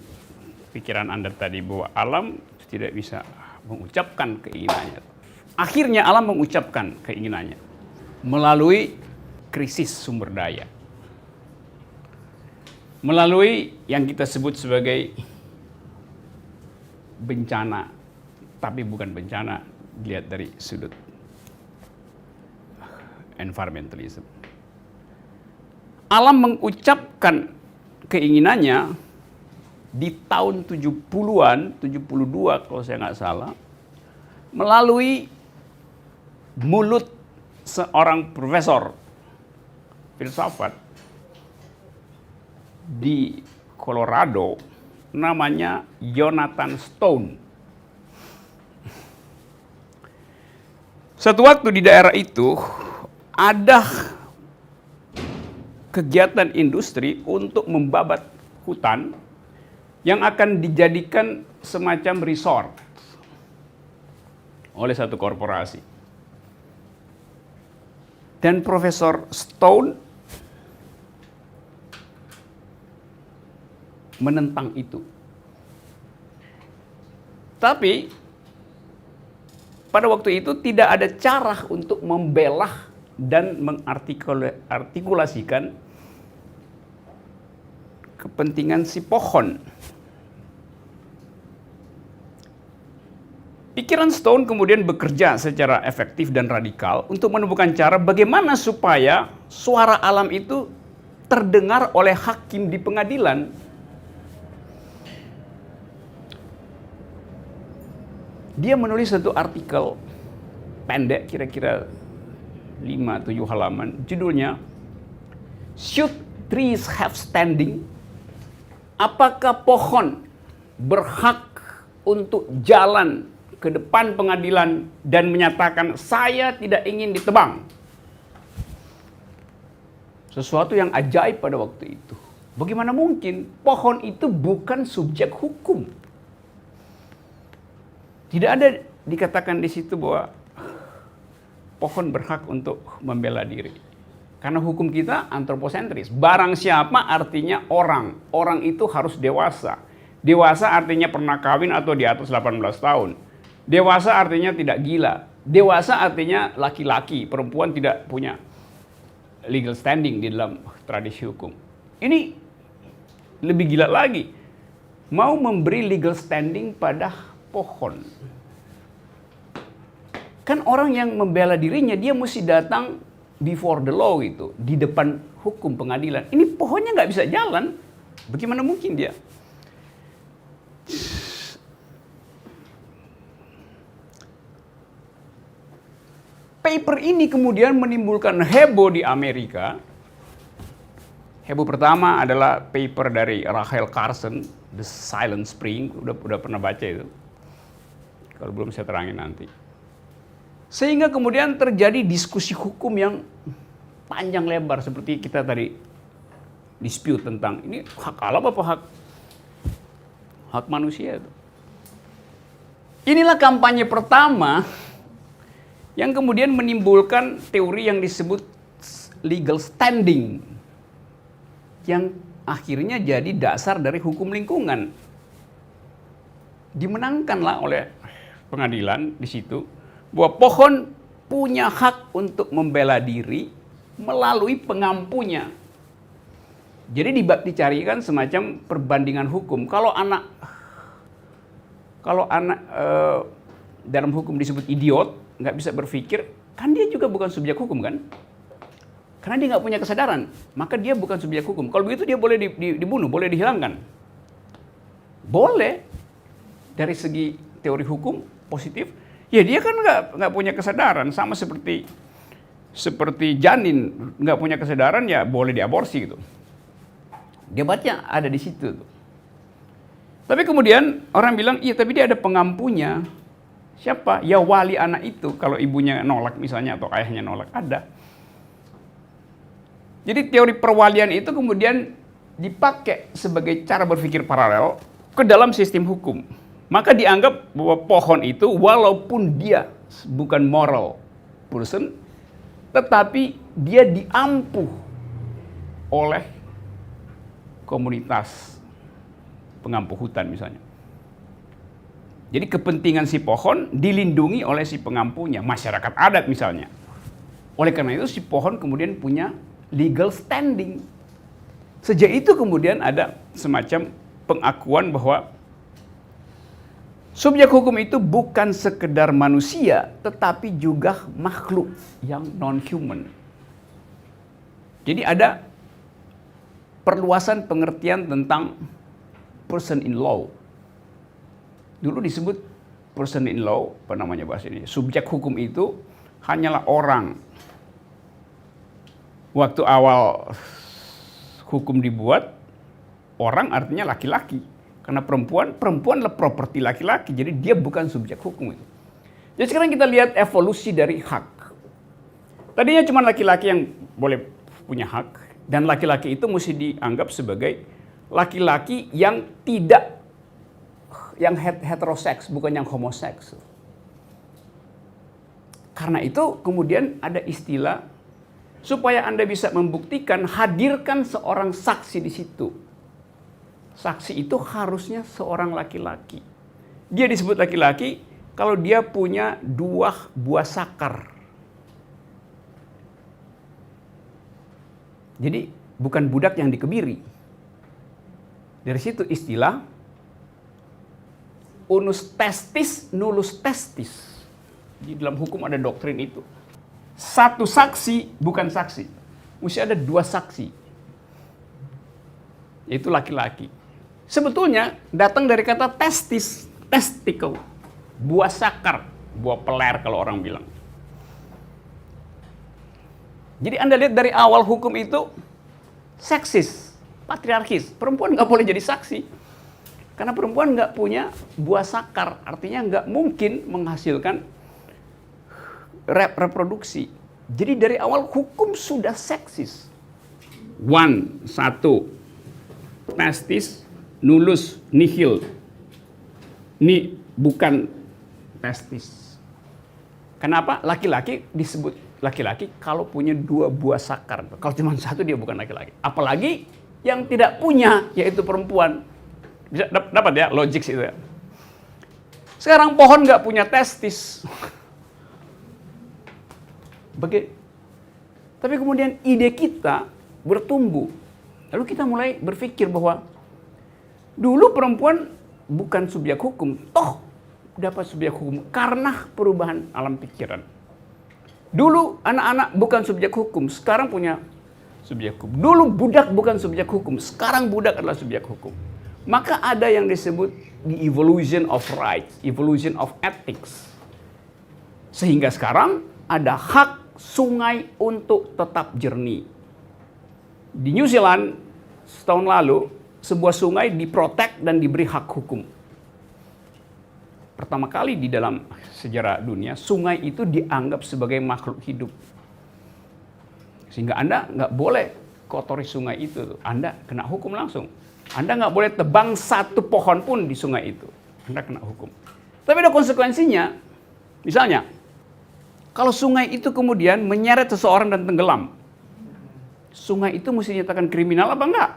pikiran Anda tadi bahwa alam tidak bisa mengucapkan keinginannya. Akhirnya alam mengucapkan keinginannya melalui krisis sumber daya. Melalui yang kita sebut sebagai bencana, tapi bukan bencana dilihat dari sudut environmentalism. Alam mengucapkan keinginannya di tahun 70-an, 72 kalau saya nggak salah, melalui mulut seorang profesor filsafat di Colorado namanya Jonathan Stone. Suatu waktu di daerah itu ada kegiatan industri untuk membabat hutan yang akan dijadikan semacam resort oleh satu korporasi. Dan Profesor Stone menentang itu. Tapi pada waktu itu tidak ada cara untuk membelah dan mengartikulasikan kepentingan si pohon. Pikiran Stone kemudian bekerja secara efektif dan radikal untuk menemukan cara bagaimana supaya suara alam itu terdengar oleh hakim di pengadilan. Dia menulis satu artikel pendek kira-kira 5-7 halaman, judulnya Should Trees Have Standing? Apakah pohon berhak untuk jalan ke depan pengadilan dan menyatakan saya tidak ingin ditebang? Sesuatu yang ajaib pada waktu itu. Bagaimana mungkin pohon itu bukan subjek hukum? Tidak ada dikatakan di situ bahwa pohon berhak untuk membela diri. Karena hukum kita antroposentris. Barang siapa artinya orang. Orang itu harus dewasa. Dewasa artinya pernah kawin atau di atas 18 tahun. Dewasa artinya tidak gila. Dewasa artinya laki-laki. Perempuan tidak punya legal standing di dalam tradisi hukum. Ini lebih gila lagi. Mau memberi legal standing pada pohon. Kan orang yang membela dirinya dia mesti datang before the law itu, di depan hukum pengadilan. Ini pohonnya nggak bisa jalan. Bagaimana mungkin dia? Paper ini kemudian menimbulkan heboh di Amerika. Heboh pertama adalah paper dari Rachel Carson, The Silent Spring. Udah pernah baca itu. Kalau belum saya terangin nanti. Sehingga kemudian terjadi diskusi hukum yang panjang lebar seperti kita tadi dispute tentang ini hak alam apa hak manusia itu. Inilah kampanye pertama yang kemudian menimbulkan teori yang disebut legal standing yang akhirnya jadi dasar dari hukum lingkungan. Dimenangkanlah oleh pengadilan di situ bahwa pohon punya hak untuk membela diri melalui pengampunya. Jadi dicarikan semacam perbandingan hukum. Kalau anak dalam hukum disebut idiot, nggak bisa berpikir, kan dia juga bukan subjek hukum kan? Karena dia nggak punya kesadaran, maka dia bukan subjek hukum. Kalau begitu dia boleh dibunuh, boleh dihilangkan. Boleh. Dari segi teori hukum positif, ya dia kan nggak punya kesadaran, sama seperti seperti janin nggak punya kesadaran ya boleh diaborsi gitu. Debatnya ada di situ tuh. Tapi kemudian orang bilang, iya tapi dia ada pengampunya. Siapa? Ya wali anak itu. Kalau ibunya nolak misalnya atau ayahnya nolak, ada. Jadi teori perwalian itu kemudian dipakai sebagai cara berpikir paralel ke dalam sistem hukum. Maka dianggap bahwa pohon itu walaupun dia bukan moral person, tetapi dia diampuh oleh komunitas pengampuh hutan misalnya. Jadi kepentingan si pohon dilindungi oleh si pengampunya, masyarakat adat misalnya. Oleh karena itu si pohon kemudian punya legal standing. Sejak itu kemudian ada semacam pengakuan bahwa subjek hukum itu bukan sekedar manusia, tetapi juga makhluk yang non-human. Jadi ada perluasan pengertian tentang person in law. Dulu disebut person in law, apa namanya bahasa ini? Subjek hukum itu hanyalah orang. Waktu awal hukum dibuat, orang artinya laki-laki. Karena perempuan adalah properti laki-laki, jadi dia bukan subjek hukum itu. Jadi sekarang kita lihat evolusi dari hak. Tadinya cuma laki-laki yang boleh punya hak, dan laki-laki itu mesti dianggap sebagai laki-laki yang tidak, yang heteroseks, bukan yang homoseks. Karena itu kemudian ada istilah, supaya Anda bisa membuktikan, hadirkan seorang saksi di situ. Saksi itu harusnya seorang laki-laki. Dia disebut laki-laki kalau dia punya 2 buah sakar. Jadi bukan budak yang dikebiri. Dari situ istilah unus testis, nullus testis. Di dalam hukum ada doktrin itu. Satu saksi bukan saksi. Mesti ada 2 saksi. Yaitu laki-laki. Sebetulnya datang dari kata testis, testicle, buah sakar, buah peler kalau orang bilang. Jadi Anda lihat dari awal hukum itu seksis, patriarkis. Perempuan nggak boleh jadi saksi. Karena perempuan nggak punya buah sakar, artinya nggak mungkin menghasilkan reproduksi. Jadi dari awal hukum sudah seksis. Satu, testis, nullus, nihil. Ini bukan testis. Kenapa? Laki-laki disebut laki-laki kalau punya 2 buah sakar. Kalau cuma 1 dia bukan laki-laki. Apalagi yang tidak punya, yaitu perempuan. Bisa dapat ya, logik itu ya. Sekarang pohon nggak punya testis. Tapi kemudian ide kita bertumbuh. Lalu kita mulai berpikir bahwa dulu perempuan bukan subjek hukum, toh dapat subjek hukum karena perubahan alam pikiran. Dulu anak-anak bukan subjek hukum, sekarang punya subjek hukum. Dulu budak bukan subjek hukum, sekarang budak adalah subjek hukum. Maka ada yang disebut the evolution of rights, evolution of ethics. Sehingga sekarang ada hak sungai untuk tetap jernih. Di New Zealand setahun lalu, sebuah sungai diprotek dan diberi hak hukum. Pertama kali di dalam sejarah dunia, sungai itu dianggap sebagai makhluk hidup. Sehingga Anda nggak boleh kotori sungai itu. Anda kena hukum langsung. Anda nggak boleh tebang 1 pohon pun di sungai itu. Anda kena hukum. Tapi ada konsekuensinya. Misalnya, kalau sungai itu kemudian menyeret seseorang dan tenggelam, sungai itu mesti dinyatakan kriminal apa enggak?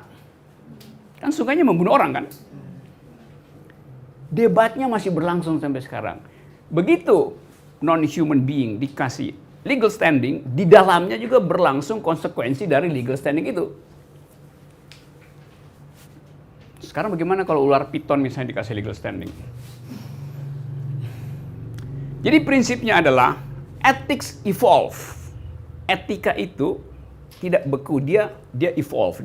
Kan sungainya membunuh orang kan? Debatnya masih berlangsung sampai sekarang. Begitu non-human being dikasih legal standing, di dalamnya juga berlangsung konsekuensi dari legal standing itu. Sekarang bagaimana kalau ular piton misalnya dikasih legal standing? Jadi prinsipnya adalah ethics evolve. Etika itu tidak beku, dia evolve,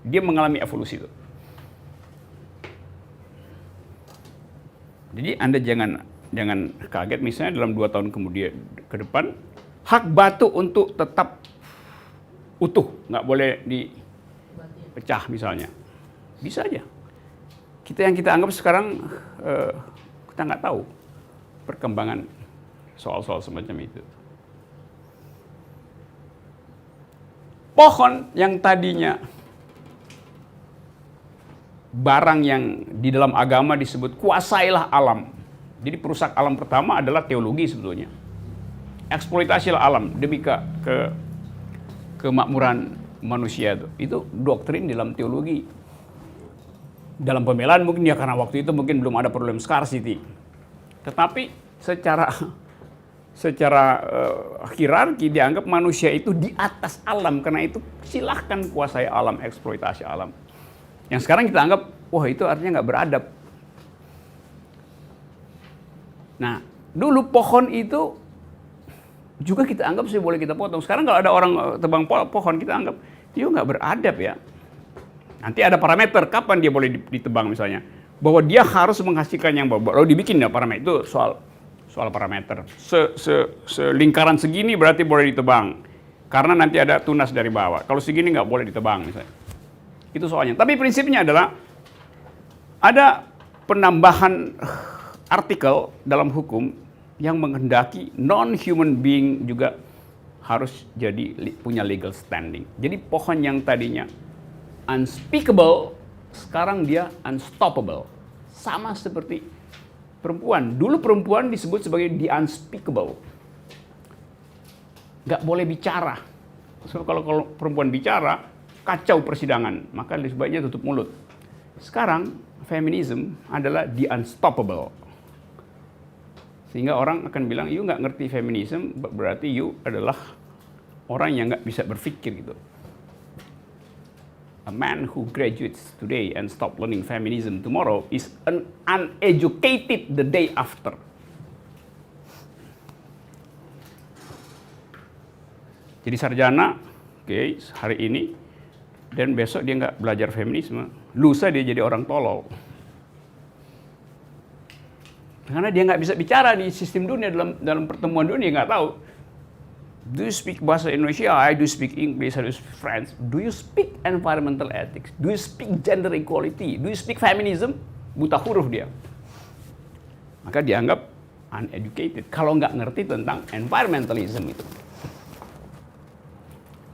dia mengalami evolusi itu. Jadi Anda jangan kaget misalnya dalam 2 tahun kemudian ke depan hak batu untuk tetap utuh, nggak boleh dipecah misalnya. Bisa aja. Yang kita anggap sekarang, kita nggak tahu perkembangan soal-soal semacam itu. Pohon yang tadinya barang yang di dalam agama disebut kuasailah alam. Jadi perusak alam pertama adalah teologi sebetulnya. Eksploitasilah alam demi kemakmuran manusia itu doktrin dalam teologi. Dalam pembelaan mungkin ya karena waktu itu mungkin belum ada problem scarcity. Tetapi secara hierarki dianggap manusia itu di atas alam, karena itu silahkan kuasai alam, eksploitasi alam. Yang sekarang kita anggap, wah itu artinya nggak beradab. Nah, dulu pohon itu juga kita anggap sih boleh kita potong. Sekarang kalau ada orang tebang pohon, kita anggap dia nggak beradab ya. Nanti ada parameter kapan dia boleh ditebang misalnya. Bahwa dia harus menghasilkan yang baru dibikin ya parameter, itu soal parameter. Selingkaran segini berarti boleh ditebang. Karena nanti ada tunas dari bawah. Kalau segini nggak boleh ditebang misalnya. Itu soalnya. Tapi prinsipnya adalah ada penambahan artikel dalam hukum yang menghendaki non-human being juga harus punya legal standing. Jadi pohon yang tadinya unspeakable, sekarang dia unstoppable. Sama seperti perempuan. Dulu perempuan disebut sebagai the unspeakable. Nggak boleh bicara. So, kalau perempuan bicara, kacau persidangan, maka sebaiknya tutup mulut. Sekarang feminism adalah the unstoppable. Sehingga orang akan bilang, you nggak ngerti feminism, berarti you adalah orang yang nggak bisa berpikir gitu. A man who graduates today and stop learning feminism tomorrow is uneducated the day after. Jadi sarjana, oke, hari ini, dan besok dia nggak belajar feminisme, lusa dia jadi orang tolol. Karena dia nggak bisa bicara di sistem dunia, dalam pertemuan dunia nggak tahu. Do you speak bahasa Indonesia? I do speak English, I do speak French. Do you speak environmental ethics? Do you speak gender equality? Do you speak feminism? Buta huruf dia. Maka dianggap uneducated kalau nggak ngerti tentang environmentalism itu.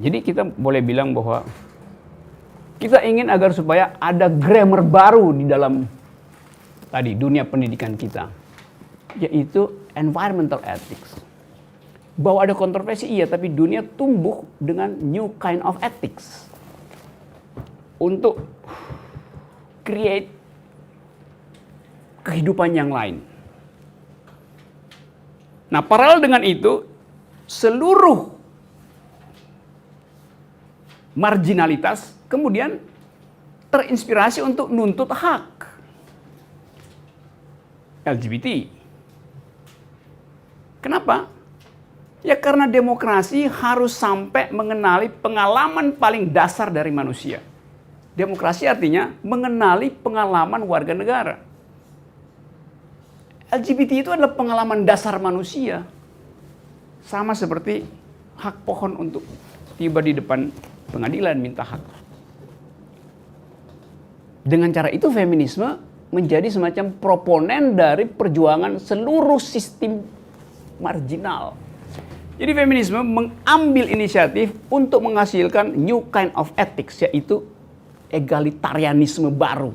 Jadi kita boleh bilang bahwa kita ingin agar supaya ada grammar baru di dalam tadi dunia pendidikan kita, yaitu environmental ethics. Bahwa ada kontroversi iya, tapi dunia tumbuh dengan new kind of ethics untuk create kehidupan yang lain. Nah, paralel dengan itu, seluruh marginalitas kemudian terinspirasi untuk nuntut hak. LGBT. Kenapa? Ya karena demokrasi harus sampai mengenali pengalaman paling dasar dari manusia. Demokrasi artinya mengenali pengalaman warga negara. LGBT itu adalah pengalaman dasar manusia. Sama seperti hak pohon untuk tiba di depan pengadilan minta hak. Dengan cara itu feminisme menjadi semacam proponen dari perjuangan seluruh sistem marginal. Jadi feminisme mengambil inisiatif untuk menghasilkan new kind of ethics, yaitu egalitarianisme baru.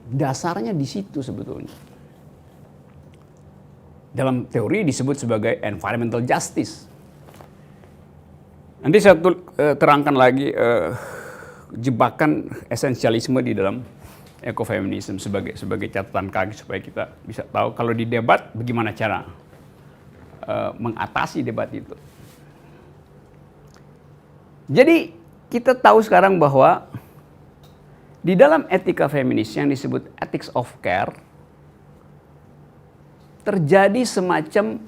Dasarnya di situ sebetulnya. Dalam teori disebut sebagai environmental justice. Nanti saya terangkan lagi jebakan esensialisme di dalam ekofeminisme sebagai catatan kaki supaya kita bisa tahu kalau di debat bagaimana cara mengatasi debat itu. Jadi kita tahu sekarang bahwa di dalam etika feminis yang disebut ethics of care terjadi semacam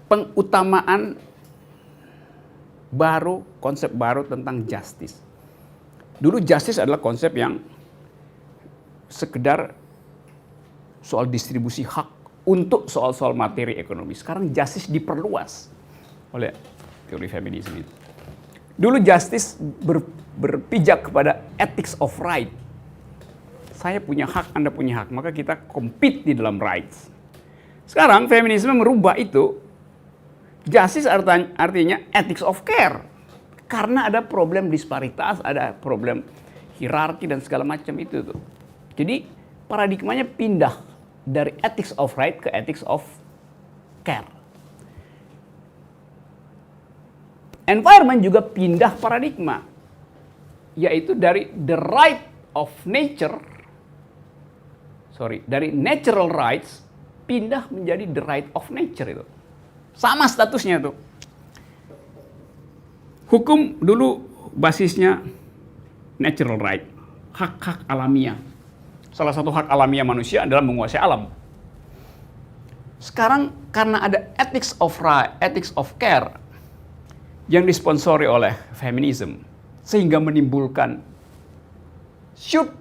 pengutamaan baru, konsep baru tentang justice. Dulu justice adalah konsep yang sekedar soal distribusi hak untuk soal-soal materi ekonomi. Sekarang justice diperluas oleh teori feminisme itu. Dulu justice berpijak kepada ethics of right. Saya punya hak, Anda punya hak, maka kita compete di dalam rights. Sekarang feminisme merubah itu, justice artinya ethics of care. Karena ada problem disparitas, ada problem hierarki dan segala macam itu tuh. Jadi paradigmanya pindah dari ethics of right ke ethics of care. Environment juga pindah paradigma, yaitu dari the right of nature, dari natural rights pindah menjadi the right of nature itu. Sama statusnya tuh. Hukum dulu basisnya natural right, hak-hak alamiah. Salah satu hak alamiah manusia adalah menguasai alam. Sekarang karena ada ethics of right, ethics of care yang disponsori oleh feminisme, sehingga menimbulkan should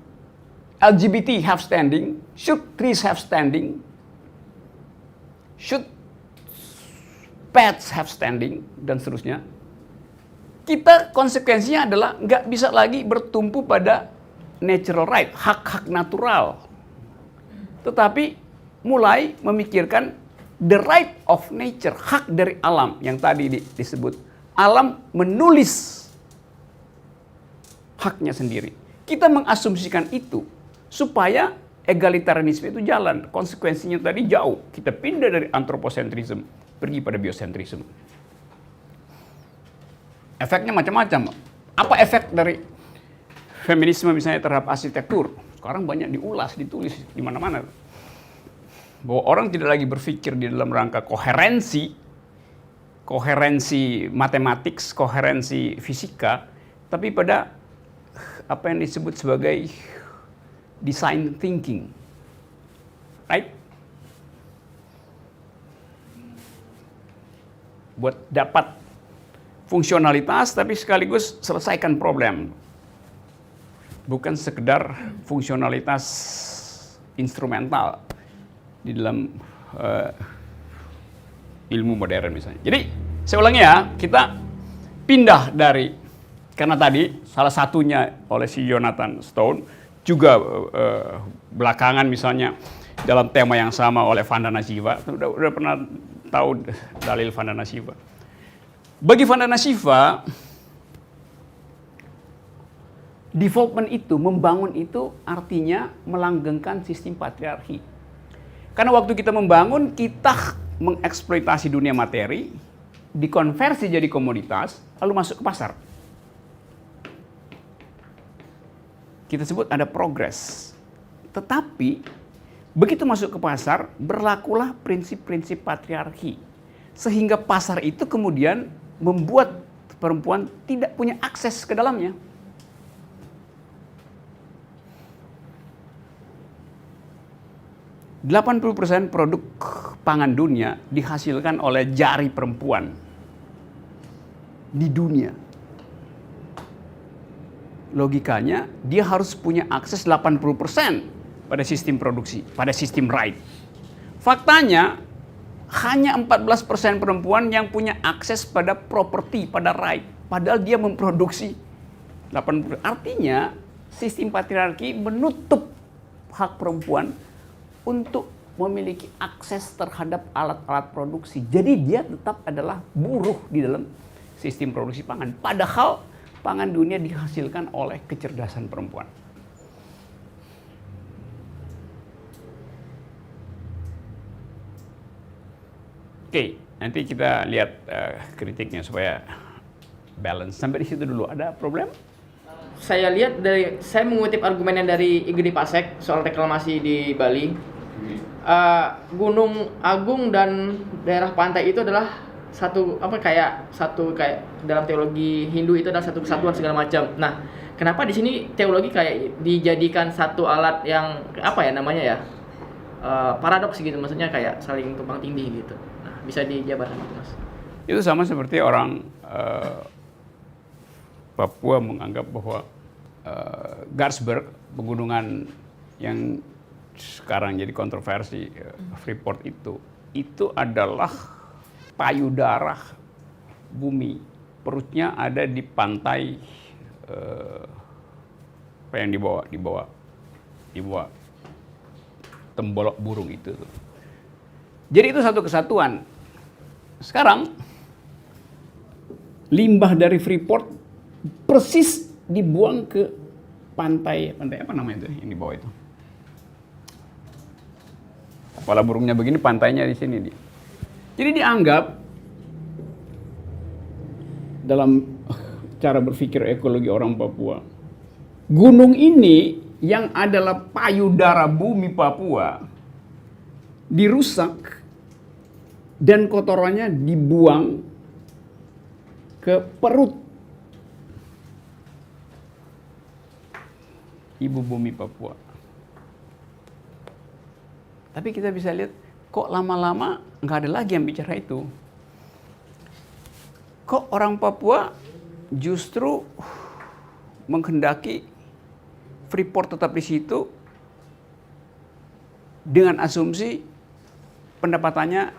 LGBT have standing, should trees have standing, should pets have standing, dan seterusnya. Kita konsekuensinya adalah nggak bisa lagi bertumpu pada natural right, hak-hak natural. Tetapi mulai memikirkan the right of nature, hak dari alam yang tadi disebut. Alam menulis haknya sendiri. Kita mengasumsikan itu supaya egalitarianisme itu jalan. Konsekuensinya tadi jauh. Kita pindah dari anthropocentrism, pergi pada biocentrism. Efeknya macam-macam. Apa efek dari feminisme misalnya terhadap arsitektur? Sekarang banyak diulas, ditulis di mana-mana. Bahwa orang tidak lagi berpikir di dalam rangka koherensi matematik, koherensi fisika, tapi pada apa yang disebut sebagai design thinking. Right? Buat dapat fungsionalitas tapi sekaligus selesaikan problem. Bukan sekedar fungsionalitas instrumental di dalam ilmu modern misalnya. Jadi saya ulangi ya, kita pindah dari, karena tadi salah satunya oleh si Jonathan Stone, juga belakangan misalnya dalam tema yang sama oleh Vandana Shiva. Udah pernah tahu dalil Vandana Shiva. Bagi Vandana Shiva, development itu, membangun itu artinya melanggengkan sistem patriarki. Karena waktu kita membangun, kita mengeksploitasi dunia materi, dikonversi jadi komoditas, lalu masuk ke pasar. Kita sebut ada progres. Tetapi, begitu masuk ke pasar, berlakulah prinsip-prinsip patriarki. Sehingga pasar itu kemudian membuat perempuan tidak punya akses ke dalamnya. %80 produk pangan dunia dihasilkan oleh jari perempuan di dunia. Logikanya, dia harus punya akses 80% pada sistem produksi, pada sistem right. Faktanya, hanya 14% perempuan yang punya akses pada properti, pada right. Padahal dia memproduksi 80%. Artinya, sistem patriarki menutup hak perempuan untuk memiliki akses terhadap alat-alat produksi. Jadi dia tetap adalah buruh di dalam sistem produksi pangan. Padahal pangan dunia dihasilkan oleh kecerdasan perempuan. Oke, nanti kita lihat kritiknya supaya balance. Sampai di situ dulu. Ada problem? Saya lihat saya mengutip argumen yang dari Igede Pasek soal reklamasi di Bali. Gunung Agung dan daerah pantai itu adalah satu kayak dalam teologi Hindu itu adalah satu kesatuan segala macam. Nah, kenapa di sini teologi kayak dijadikan satu alat yang paradoks gitu, maksudnya kayak saling tumpang tindih gitu. Nah, bisa dijabarkan Mas? Itu sama seperti orang Papua menganggap bahwa Garsberg, pegunungan yang sekarang jadi kontroversi, Freeport itu adalah payudara bumi. Perutnya ada di pantai apa yang di bawah Tembolok Burung itu tuh. Jadi itu satu kesatuan. Sekarang limbah dari Freeport persis dibuang ke pantai apa namanya itu yang di bawah itu. Kepala burungnya begini, pantainya di sini. Jadi dianggap dalam cara berpikir ekologi orang Papua, gunung ini yang adalah payudara bumi Papua dirusak dan kotorannya dibuang ke perut ibu bumi Papua. Tapi kita bisa lihat kok lama-lama nggak ada lagi yang bicara itu. Kok orang Papua justru menghendaki Freeport tetap di situ dengan asumsi pendapatannya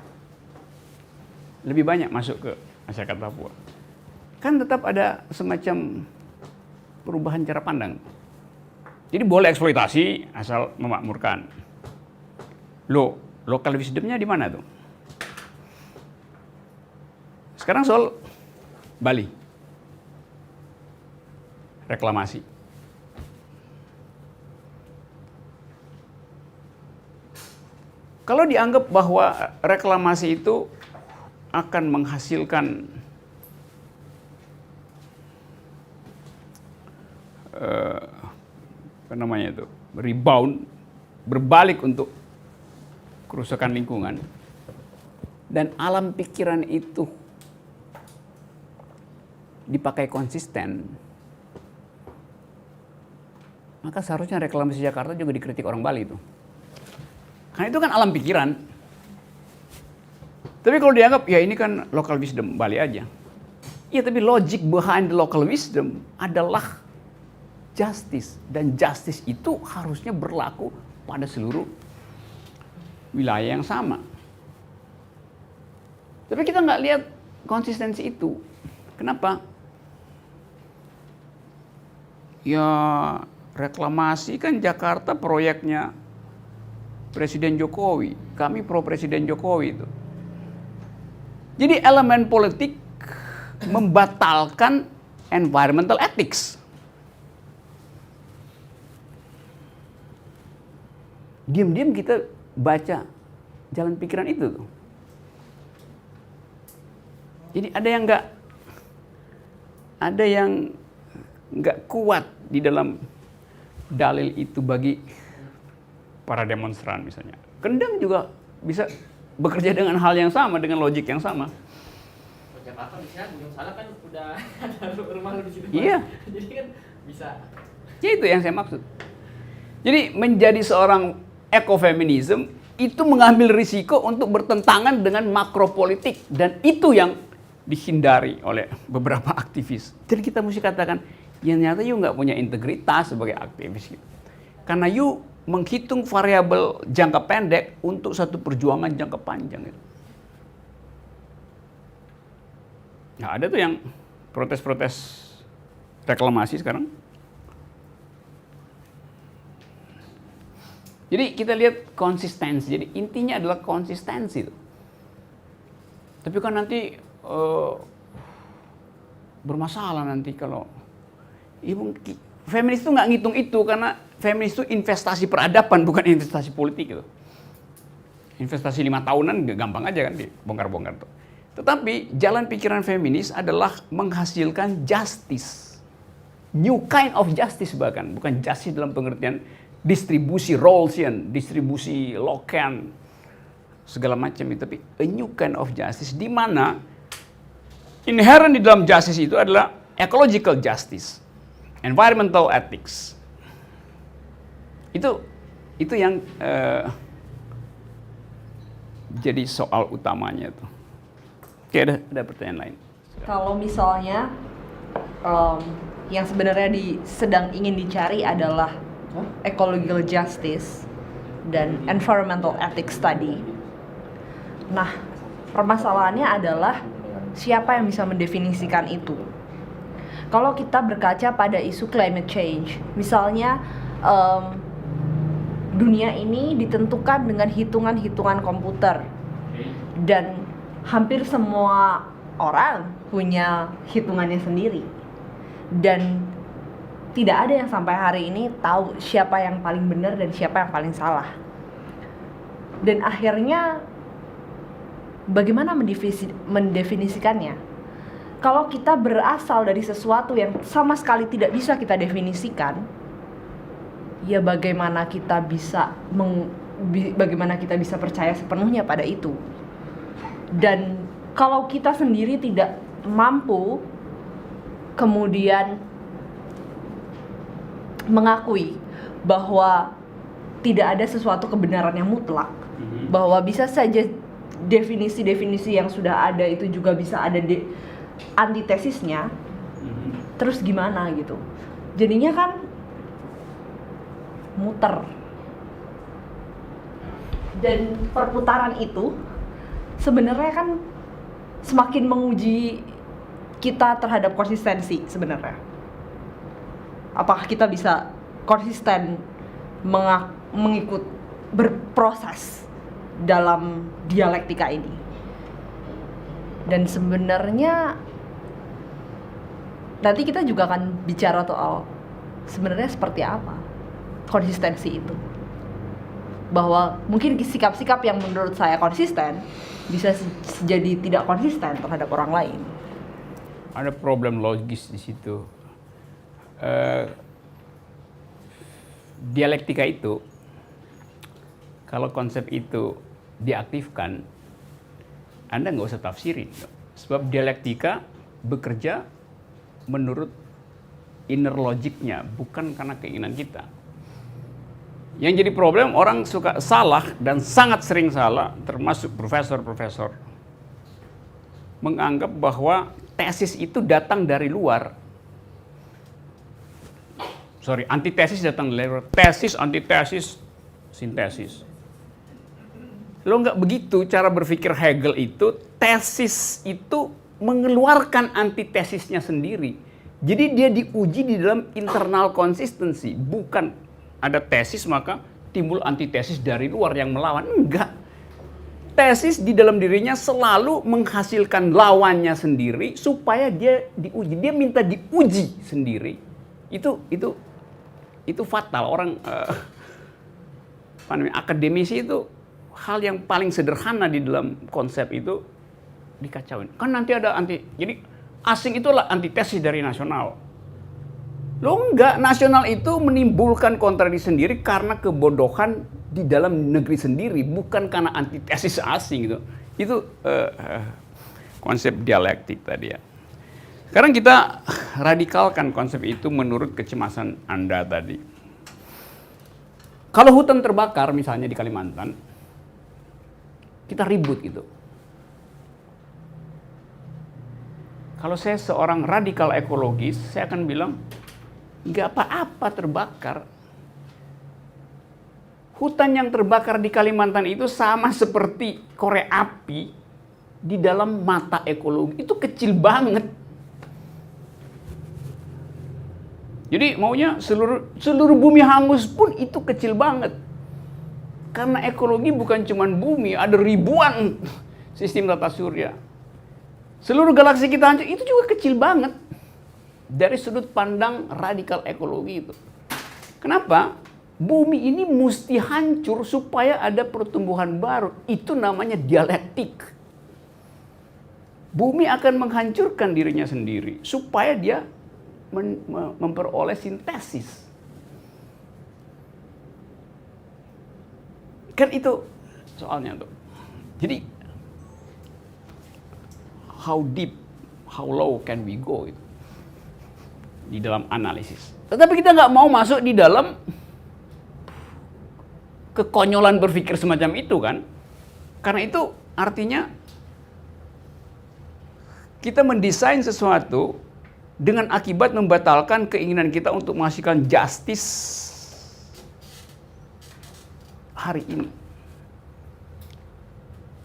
lebih banyak masuk ke masyarakat Papua. Kan tetap ada semacam perubahan cara pandang. Jadi boleh eksploitasi asal memakmurkan. Loh, local wisdomnya di mana tuh? Sekarang soal Bali. Reklamasi. Kalau dianggap bahwa reklamasi itu akan menghasilkan apa namanya itu, rebound, berbalik untuk kerusakan lingkungan, dan alam pikiran itu dipakai konsisten, maka seharusnya reklamasi Jakarta juga dikritik orang Bali itu. Karena itu kan alam pikiran. Tapi kalau dianggap, ya ini kan local wisdom Bali aja. Ya, tapi logic behind the local wisdom adalah justice. Dan justice itu harusnya berlaku pada seluruh wilayah yang sama. Tapi kita nggak lihat konsistensi itu. Kenapa? Ya, reklamasi kan Jakarta proyeknya Presiden Jokowi. Kami pro Presiden Jokowi itu. Jadi elemen politik membatalkan environmental ethics. Diam-diam kita baca jalan pikiran itu tuh. Jadi ada yang nggak kuat di dalam dalil itu bagi para demonstran misalnya. Kendang juga bisa bekerja dengan hal yang sama, dengan logik yang sama. Jakarta misalnya belum salah kan udah ada rumah lu di situ. Iya. Jadi kan bisa. Ya itu yang saya maksud. Jadi menjadi seorang ekofeminisme itu mengambil risiko untuk bertentangan dengan makropolitik, dan itu yang dihindari oleh beberapa aktivis. Jadi kita mesti katakan, ya ternyata you nggak punya integritas sebagai aktivis gitu. Karena you menghitung variabel jangka pendek untuk satu perjuangan jangka panjang gitu. Nah, ada tuh yang protes-protes reklamasi sekarang. Jadi kita lihat konsistensi. Jadi intinya adalah konsistensi. Tapi kan nanti bermasalah nanti kalau feminis itu nggak ngitung itu, karena feminis itu investasi peradaban, bukan investasi politik gitu. Investasi 5 tahunan gampang aja kan dibongkar-bongkar tuh. Tetapi jalan pikiran feminis adalah menghasilkan justice. New kind of justice bahkan. Bukan justice dalam pengertian distribusi Rawlsian, distribusi Lockean, segala macam itu. Tapi a new kind of justice, di mana inherent di dalam justice itu adalah ecological justice, environmental ethics. Itu yang jadi soal utamanya tuh. Oke, ada pertanyaan lain. Kalau misalnya yang sebenarnya sedang ingin dicari adalah ecological justice dan environmental ethics tadi. Nah, permasalahannya adalah siapa yang bisa mendefinisikan itu. Kalau kita berkaca pada isu climate change, misalnya dunia ini ditentukan dengan hitungan-hitungan komputer dan hampir semua orang punya hitungannya sendiri dan tidak ada yang sampai hari ini tahu siapa yang paling benar dan siapa yang paling salah. Dan akhirnya bagaimana mendefinisikannya? Kalau kita berasal dari sesuatu yang sama sekali tidak bisa kita definisikan, ya bagaimana kita bisa percaya sepenuhnya pada itu? Dan kalau kita sendiri tidak mampu kemudian mengakui bahwa tidak ada sesuatu kebenaran yang mutlak, bahwa bisa saja definisi-definisi yang sudah ada itu juga bisa ada antitesisnya, terus gimana gitu? Jadinya kan muter. Dan perputaran itu sebenarnya kan semakin menguji kita terhadap konsistensi sebenarnya. Apakah kita bisa konsisten mengikut berproses dalam dialektika ini? Dan sebenarnya nanti kita juga akan bicara soal sebenarnya seperti apa konsistensi itu. Bahwa mungkin sikap-sikap yang menurut saya konsisten bisa jadi tidak konsisten terhadap orang lain. Ada problem logis di situ. Dialektika itu, kalau konsep itu diaktifkan, Anda nggak usah tafsirin. Sebab dialektika bekerja menurut inner logiknya, bukan karena keinginan kita. Yang jadi problem, orang suka salah dan sangat sering salah, termasuk profesor-profesor, menganggap bahwa tesis itu datang dari luar. Antitesis datang dari luar. Tesis, antitesis, sintesis. Lo nggak begitu cara berpikir Hegel itu. Tesis itu mengeluarkan antitesisnya sendiri. Jadi dia diuji di dalam internal konsistensi, bukan ada tesis maka timbul antitesis dari luar yang melawan. Enggak. Tesis di dalam dirinya selalu menghasilkan lawannya sendiri supaya dia diuji. Dia minta diuji sendiri. Itu fatal. Orang akademisi itu hal yang paling sederhana di dalam konsep itu dikacauin. Kan nanti ada jadi asing itulah antitesis dari nasional. Lo enggak, nasional itu menimbulkan kontradiksi sendiri karena kebodohan di dalam negeri sendiri, bukan karena antitesis asing gitu. Itu konsep dialektik tadi ya. Sekarang kita radikalkan konsep itu menurut kecemasan Anda tadi. Kalau hutan terbakar misalnya di Kalimantan, kita ribut gitu. Kalau saya seorang radikal ekologis, saya akan bilang, nggak apa-apa terbakar. Hutan yang terbakar di Kalimantan itu sama seperti korek api di dalam mata ekologi. Itu kecil banget. Jadi maunya seluruh bumi hangus pun itu kecil banget. Karena ekologi bukan cuma bumi, ada ribuan sistem tata surya. Seluruh galaksi kita hancur, itu juga kecil banget. Dari sudut pandang radikal ekologi itu. Kenapa? Bumi ini mesti hancur supaya ada pertumbuhan baru. Itu namanya dialektik. Bumi akan menghancurkan dirinya sendiri supaya dia memperoleh sintesis. Kan itu soalnya tuh. Jadi how deep, how low can we go itu di dalam analisis. Tetapi kita nggak mau masuk di dalam kekonyolan berpikir semacam itu kan. Karena itu artinya kita mendesain sesuatu dengan akibat membatalkan keinginan kita untuk menghasilkan justice hari ini.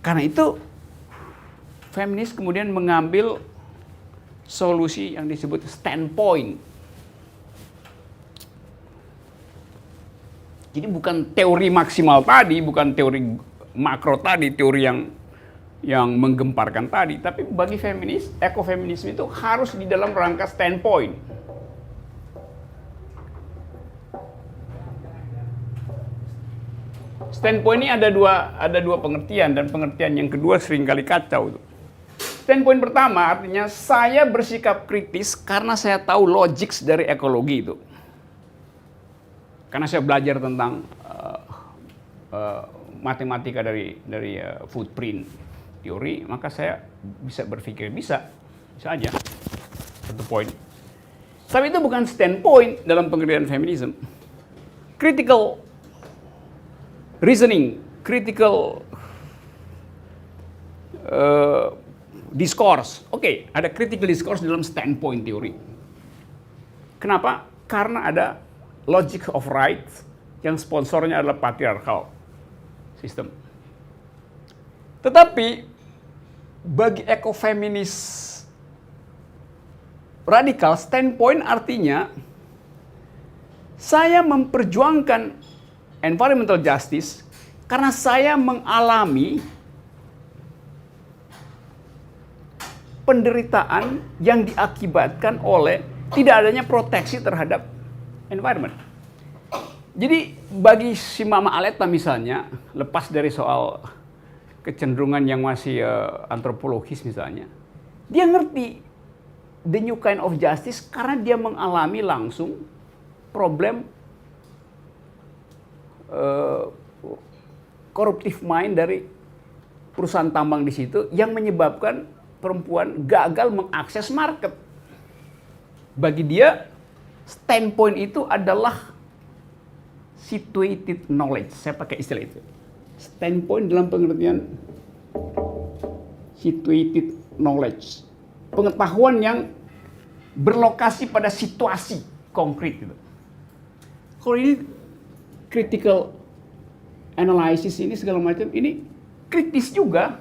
Karena itu feminis kemudian mengambil solusi yang disebut standpoint. Jadi bukan teori maksimal tadi, bukan teori makro tadi, teori yang menggemparkan tadi, tapi bagi feminis, ekofeminisme itu harus di dalam rangka standpoint. Standpoint ini ada dua pengertian, dan pengertian yang kedua seringkali kacau. Standpoint pertama artinya saya bersikap kritis karena saya tahu logik dari ekologi itu. Karena saya belajar tentang matematika dari footprint teori, maka saya bisa berpikir bisa aja. Satu poin. Tapi itu bukan standpoint dalam pengertian feminisme. Critical reasoning, critical discourse. Oke, ada critical discourse dalam standpoint teori. Kenapa? Karena ada logic of right yang sponsornya adalah patriarchal system. Tetapi bagi ekofeminis radikal, standpoint artinya saya memperjuangkan environmental justice karena saya mengalami penderitaan yang diakibatkan oleh tidak adanya proteksi terhadap environment. Jadi bagi si Mama Aletta misalnya, lepas dari soal kecenderungan yang masih antropologis misalnya, dia ngerti the new kind of justice karena dia mengalami langsung problem corruptive mind dari perusahaan tambang di situ yang menyebabkan perempuan gagal mengakses market. Bagi dia, standpoint itu adalah situated knowledge. Saya pakai istilah itu. Standpoint dalam pengertian situated knowledge. Pengetahuan yang berlokasi pada situasi konkret. Gitu. Kalau ini critical analysis ini segala macam, ini kritis juga.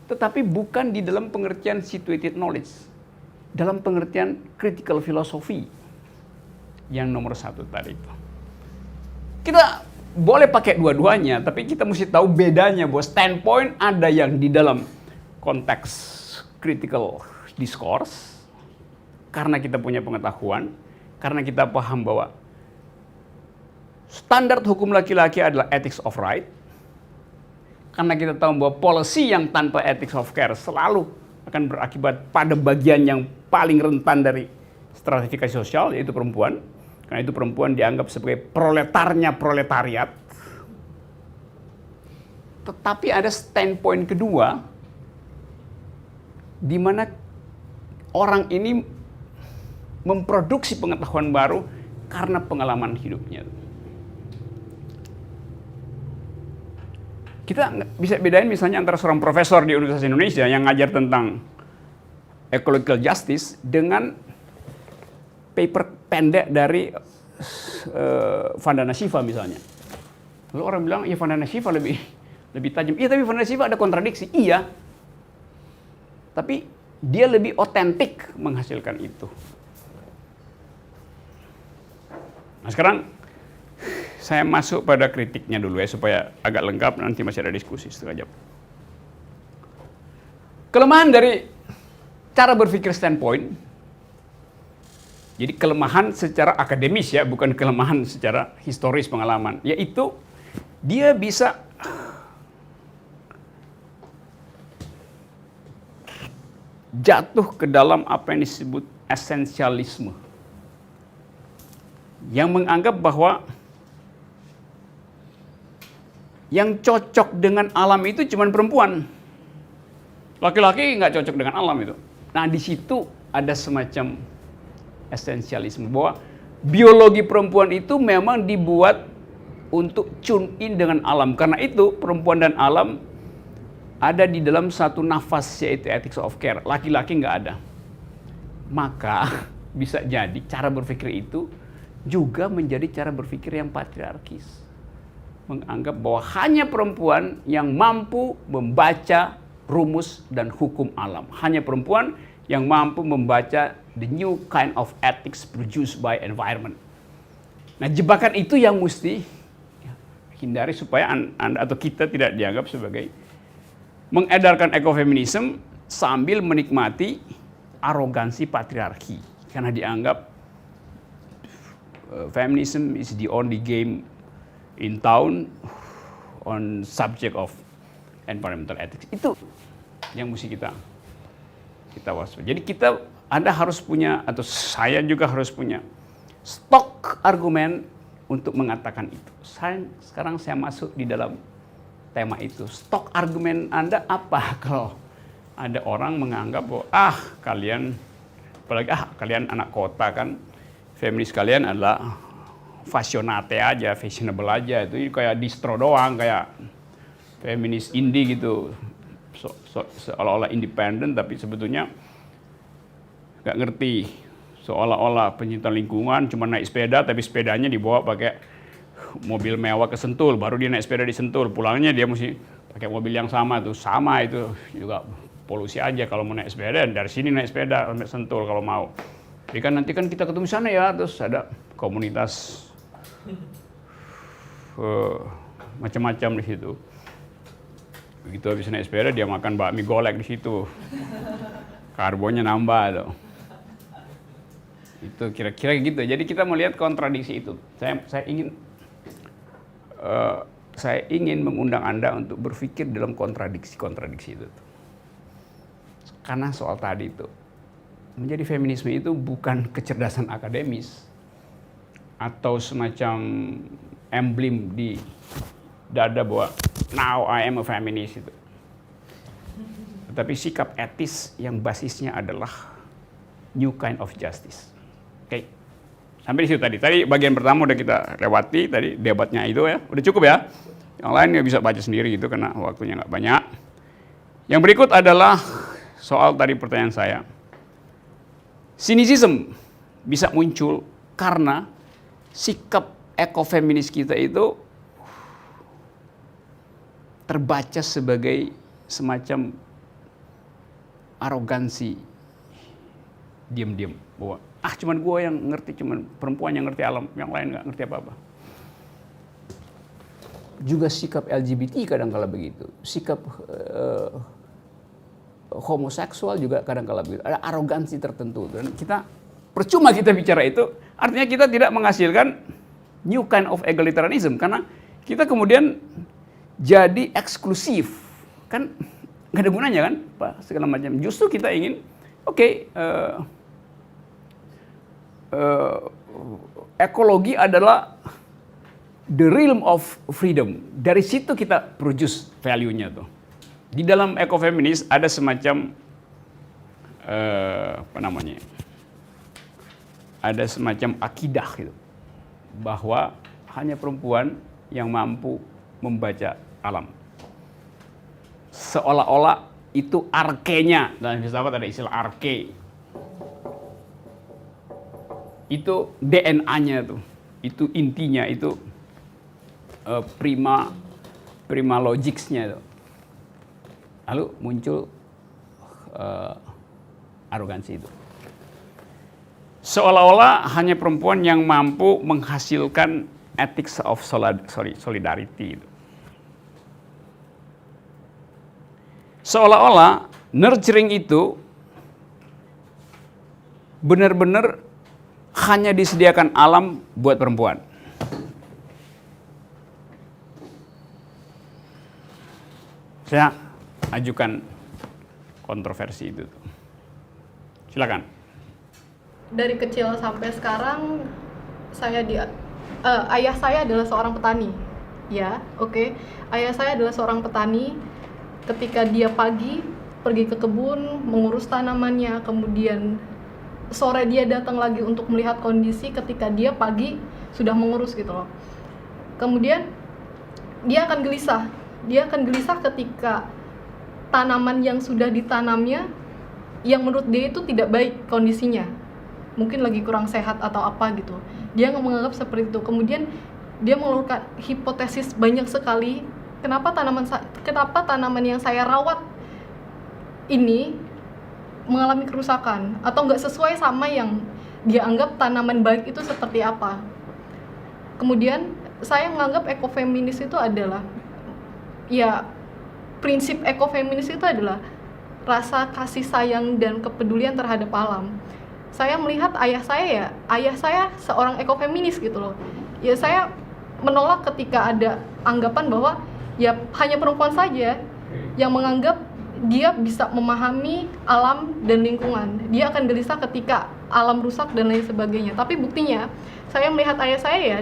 Tetapi bukan di dalam pengertian situated knowledge. Dalam pengertian critical philosophy yang nomor 1 tadi itu. Kita boleh pakai dua-duanya, tapi kita mesti tahu bedanya bahwa standpoint ada yang di dalam konteks critical discourse, karena kita punya pengetahuan, karena kita paham bahwa standar hukum laki-laki adalah ethics of right, karena kita tahu bahwa policy yang tanpa ethics of care selalu akan berakibat pada bagian yang paling rentan dari stratifikasi sosial, yaitu perempuan. Karena itu perempuan dianggap sebagai proletarnya proletariat. Tetapi ada standpoint kedua, di mana orang ini memproduksi pengetahuan baru karena pengalaman hidupnya. Kita bisa bedain misalnya antara seorang profesor di Universitas Indonesia yang ngajar tentang ecological justice dengan paper pendek dari Vandana Shiva misalnya. Lalu orang bilang, ya Vandana Shiva lebih tajam. Iya, tapi Vandana Shiva ada kontradiksi. Iya. Tapi dia lebih otentik menghasilkan itu. Nah sekarang saya masuk pada kritiknya dulu ya, supaya agak lengkap, nanti masih ada diskusi setengah jam. Kelemahan dari cara berpikir standpoint, jadi kelemahan secara akademis ya, bukan kelemahan secara historis pengalaman, yaitu dia bisa jatuh ke dalam apa yang disebut esensialisme, yang menganggap bahwa yang cocok dengan alam itu cuma perempuan. Laki-laki nggak cocok dengan alam itu. Nah di situ ada semacam esensialisme, bahwa biologi perempuan itu memang dibuat untuk tune in dengan alam. Karena itu perempuan dan alam ada di dalam satu nafas, yaitu ethics of care. Laki-laki nggak ada. Maka bisa jadi cara berpikir itu juga menjadi cara berpikir yang patriarkis. menganggap bahwa hanya perempuan yang mampu membaca rumus dan hukum alam. Hanya perempuan yang mampu membaca the new kind of ethics produced by environment. Nah, jebakan itu yang mesti hindari supaya Anda atau kita tidak dianggap sebagai mengedarkan ekofeminisme sambil menikmati arogansi patriarki. Karena dianggap feminism is the only game in town on subject of environmental ethics. Itu yang mesti kita waspada. Jadi Anda harus punya, atau saya juga harus punya stok argumen untuk mengatakan itu. Sekarang saya masuk di dalam tema itu. Stok argumen Anda apa kalau ada orang menganggap bahwa kalian, apalagi kalian anak kota kan, feminis kalian adalah fashionate aja, fashionable aja, itu kayak distro doang, kayak feminis indie gitu, seolah-olah independen tapi sebetulnya nggak ngerti, seolah-olah pencinta lingkungan, cuma naik sepeda tapi sepedanya dibawa pakai mobil mewah ke Sentul, baru dia naik sepeda di Sentul, pulangnya dia mesti pakai mobil yang sama itu juga polusi aja kalau mau naik sepeda, dari sini naik sepeda sampai Sentul kalau mau. Jadi kan nanti kan kita ketemu sana ya, terus ada komunitas macam-macam di situ. Begitu habis naik sepeda dia makan bakmi golek di situ, karbonnya nambah tuh. Itu kira-kira gitu. Jadi kita melihat kontradiksi itu. Saya ingin mengundang Anda untuk berpikir dalam kontradiksi itu. Karena soal tadi itu, menjadi feminisme itu bukan kecerdasan akademis atau semacam emblem di dada bahwa now I am a feminist itu. Tetapi sikap etis yang basisnya adalah new kind of justice. Oke. Sampai di situ tadi. Tadi bagian pertama udah kita lewati, tadi debatnya itu ya. Udah cukup ya. Yang lain ya bisa baca sendiri gitu karena waktunya nggak banyak. Yang berikut adalah soal tadi pertanyaan saya. Sinisism bisa muncul karena sikap ekofeminis kita itu terbaca sebagai semacam arogansi, diam-diam bahwa cuman gue yang ngerti, cuman perempuan yang ngerti alam, yang lain nggak ngerti apa-apa. Juga sikap LGBT kadang-kala begitu, sikap homoseksual juga kadang-kala begitu. Ada arogansi tertentu dan percuma kita bicara itu, artinya kita tidak menghasilkan new kind of egalitarianism karena kita kemudian jadi eksklusif, kan nggak ada gunanya kan, Pak, segala macam. Justru kita ingin, ekologi adalah the realm of freedom. Dari situ kita produce value-nya tuh. Di dalam ekofeminis ada semacam ada semacam akidah gitu, bahwa hanya perempuan yang mampu membaca alam. Seolah-olah itu arkenya, dalam filsafat ada istilah arke. Itu DNA-nya tuh, itu intinya, itu prima logics-nya tuh. Lalu muncul arogansi itu. Seolah-olah hanya perempuan yang mampu menghasilkan ethics of solidarity itu. Seolah-olah nurturing itu benar-benar hanya disediakan alam buat perempuan. Saya ajukan kontroversi itu. Silakan. Dari kecil sampai sekarang ayah saya adalah seorang petani. Ya, Ayah saya adalah seorang petani. Ketika dia pagi pergi ke kebun mengurus tanamannya, kemudian sore dia datang lagi untuk melihat kondisi ketika dia pagi sudah mengurus gitu loh. Kemudian dia akan gelisah ketika tanaman yang sudah ditanamnya yang menurut dia itu tidak baik kondisinya, mungkin lagi kurang sehat atau apa gitu. Dia menganggap seperti itu. Kemudian dia mengeluarkan hipotesis banyak sekali kenapa tanaman yang saya rawat ini mengalami kerusakan atau nggak sesuai sama yang dia anggap tanaman baik itu seperti apa. Kemudian saya menganggap ekofeminis itu adalah, ya, prinsip ekofeminis itu adalah rasa kasih sayang dan kepedulian terhadap alam. Saya melihat ayah saya seorang ekofeminis gitu loh. Ya saya menolak ketika ada anggapan bahwa ya hanya perempuan saja yang menganggap dia bisa memahami alam dan lingkungan. Dia akan gelisah ketika alam rusak dan lain sebagainya. Tapi buktinya saya melihat ayah saya, ya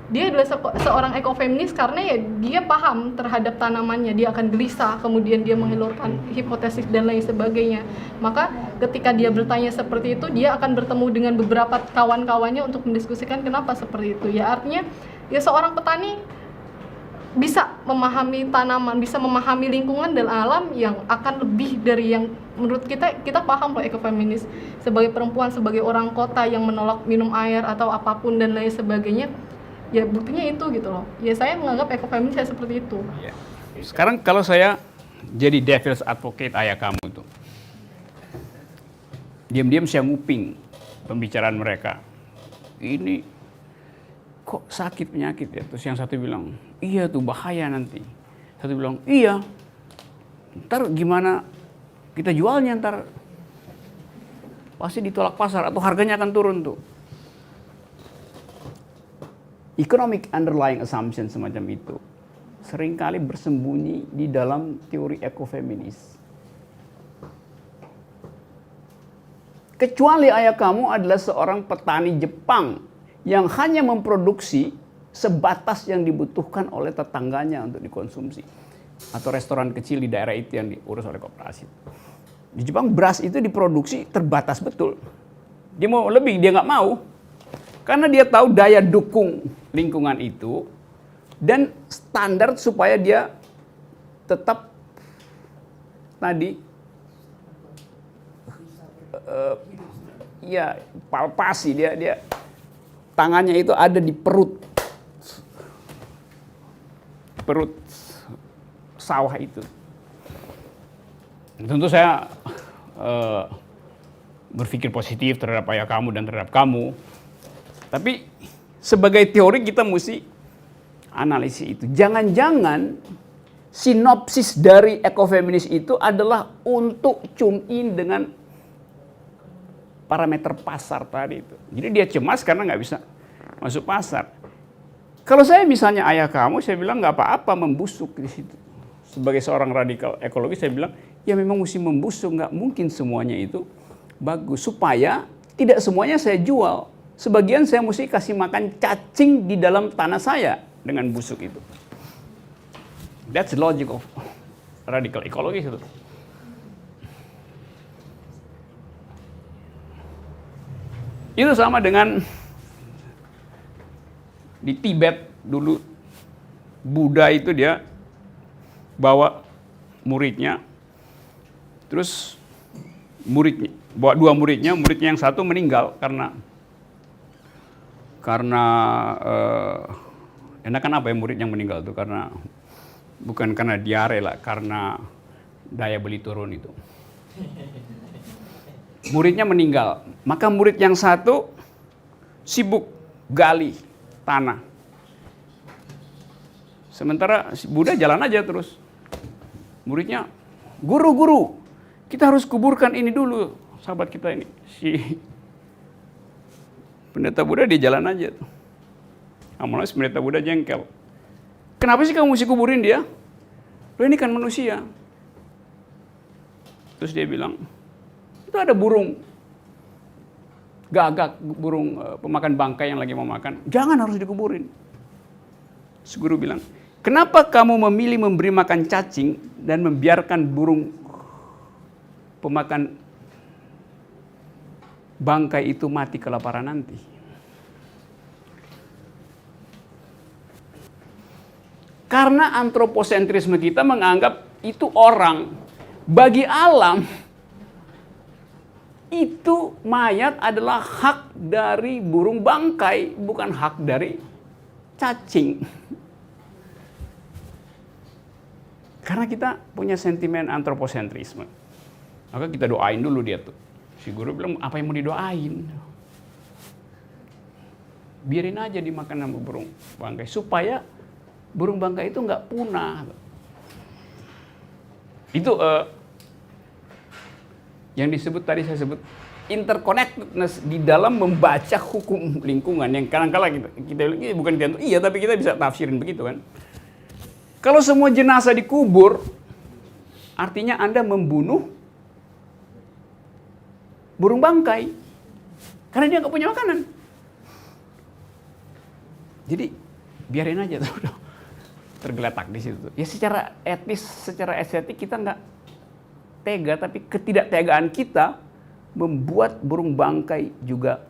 dia adalah seorang ekofeminis karena ya dia paham terhadap tanamannya, dia akan gelisah, kemudian dia mengeluarkan hipotesis dan lain sebagainya. Maka ketika dia bertanya seperti itu, dia akan bertemu dengan beberapa kawan-kawannya untuk mendiskusikan kenapa seperti itu. Ya artinya ya seorang petani bisa memahami tanaman, bisa memahami lingkungan dan alam yang akan lebih dari yang menurut kita paham loh ekofeminis. Sebagai perempuan, sebagai orang kota yang menolak minum air atau apapun dan lain sebagainya, ya buktinya itu gitu loh. Ya saya menganggap ekofeminis saya seperti itu. Ya. Sekarang kalau saya jadi devil's advocate ayah kamu tuh, diam-diam saya nguping pembicaraan mereka. Ini kok sakit penyakit ya? Terus yang satu bilang, iya tuh bahaya nanti. Satu bilang, iya. Ntar gimana kita jualnya ntar? Pasti ditolak pasar atau harganya akan turun tuh. Economic underlying assumption semacam itu seringkali bersembunyi di dalam teori ekofeminis. Kecuali ayah kamu adalah seorang petani Jepang yang hanya memproduksi sebatas yang dibutuhkan oleh tetangganya untuk dikonsumsi. Atau restoran kecil di daerah itu yang diurus oleh koperasi. Di Jepang beras itu diproduksi terbatas betul. Dia mau lebih, dia nggak mau. Karena dia tahu daya dukung lingkungan itu dan standar supaya dia tetap tadi ya palpasi, dia tangannya itu ada di perut sawah itu. Tentu saya berpikir positif terhadap ayah kamu dan terhadap kamu. Tapi sebagai teori kita mesti analisis itu. Jangan-jangan sinopsis dari ekofeminis itu adalah untuk tune in dengan parameter pasar tadi itu. Jadi dia cemas karena nggak bisa masuk pasar. Kalau saya misalnya ayah kamu, saya bilang nggak apa-apa membusuk di situ. Sebagai seorang radikal ekologi, saya bilang ya memang mesti membusuk, nggak mungkin semuanya itu bagus. Supaya tidak semuanya saya jual. Sebagian saya mesti kasih makan cacing di dalam tanah saya dengan busuk itu. That's the logic of radical ecology itu. Itu sama dengan di Tibet dulu Buddha itu dia bawa muridnya, terus bawa dua muridnya yang satu meninggal karena enakan apa ya murid yang meninggal itu karena bukan karena diare lah, karena daya beli turun itu. Muridnya meninggal, maka murid yang satu sibuk gali tanah. Sementara Buddha jalan aja terus. Muridnya, guru, kita harus kuburkan ini dulu, sahabat kita ini. Si pendeta Buddha dia jalan aja tuh. Amalnya pendeta Buddha jengkel. Kenapa sih kamu mesti kuburin dia? Loh ini kan manusia. Terus dia bilang, itu ada burung gagak, burung pemakan bangkai yang lagi mau makan. Jangan, harus dikuburin. Terus guru bilang, kenapa kamu memilih memberi makan cacing dan membiarkan burung pemakan bangkai itu mati kelaparan nanti? Karena antroposentrisme kita menganggap itu orang. Bagi alam, itu mayat adalah hak dari burung bangkai, bukan hak dari cacing. Karena kita punya sentimen antroposentrisme. Maka kita doain dulu dia tuh. Si guru bilang, apa yang mau didoain? Biarin aja dimakan sama burung bangkai. Supaya burung bangkai itu nggak punah. Itu yang disebut tadi saya sebut interconnectedness di dalam membaca hukum lingkungan. Yang kadang-kadang kita bilang, bukan kita, iya tapi kita bisa tafsirin begitu kan. Kalau semua jenazah dikubur, artinya Anda membunuh burung bangkai. Karena dia nggak punya makanan. Jadi, biarin aja tuh. Tergeletak di situ. Ya secara etis, secara estetik kita nggak tega, tapi ketidaktegaan kita membuat burung bangkai juga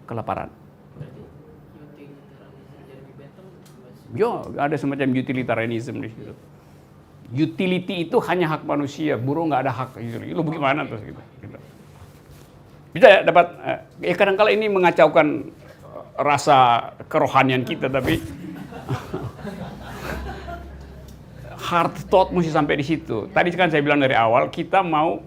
kelaparan. Ya, ada semacam utilitarianism di situ. Utility itu hanya hak manusia, burung nggak ada hak. Lu bagaimana terus gitu. Bisa ya dapat. Ya kadang-kala ini mengacaukan rasa kerohanian kita, tapi hard thought mesti sampai di situ. Tadi kan saya bilang dari awal kita mau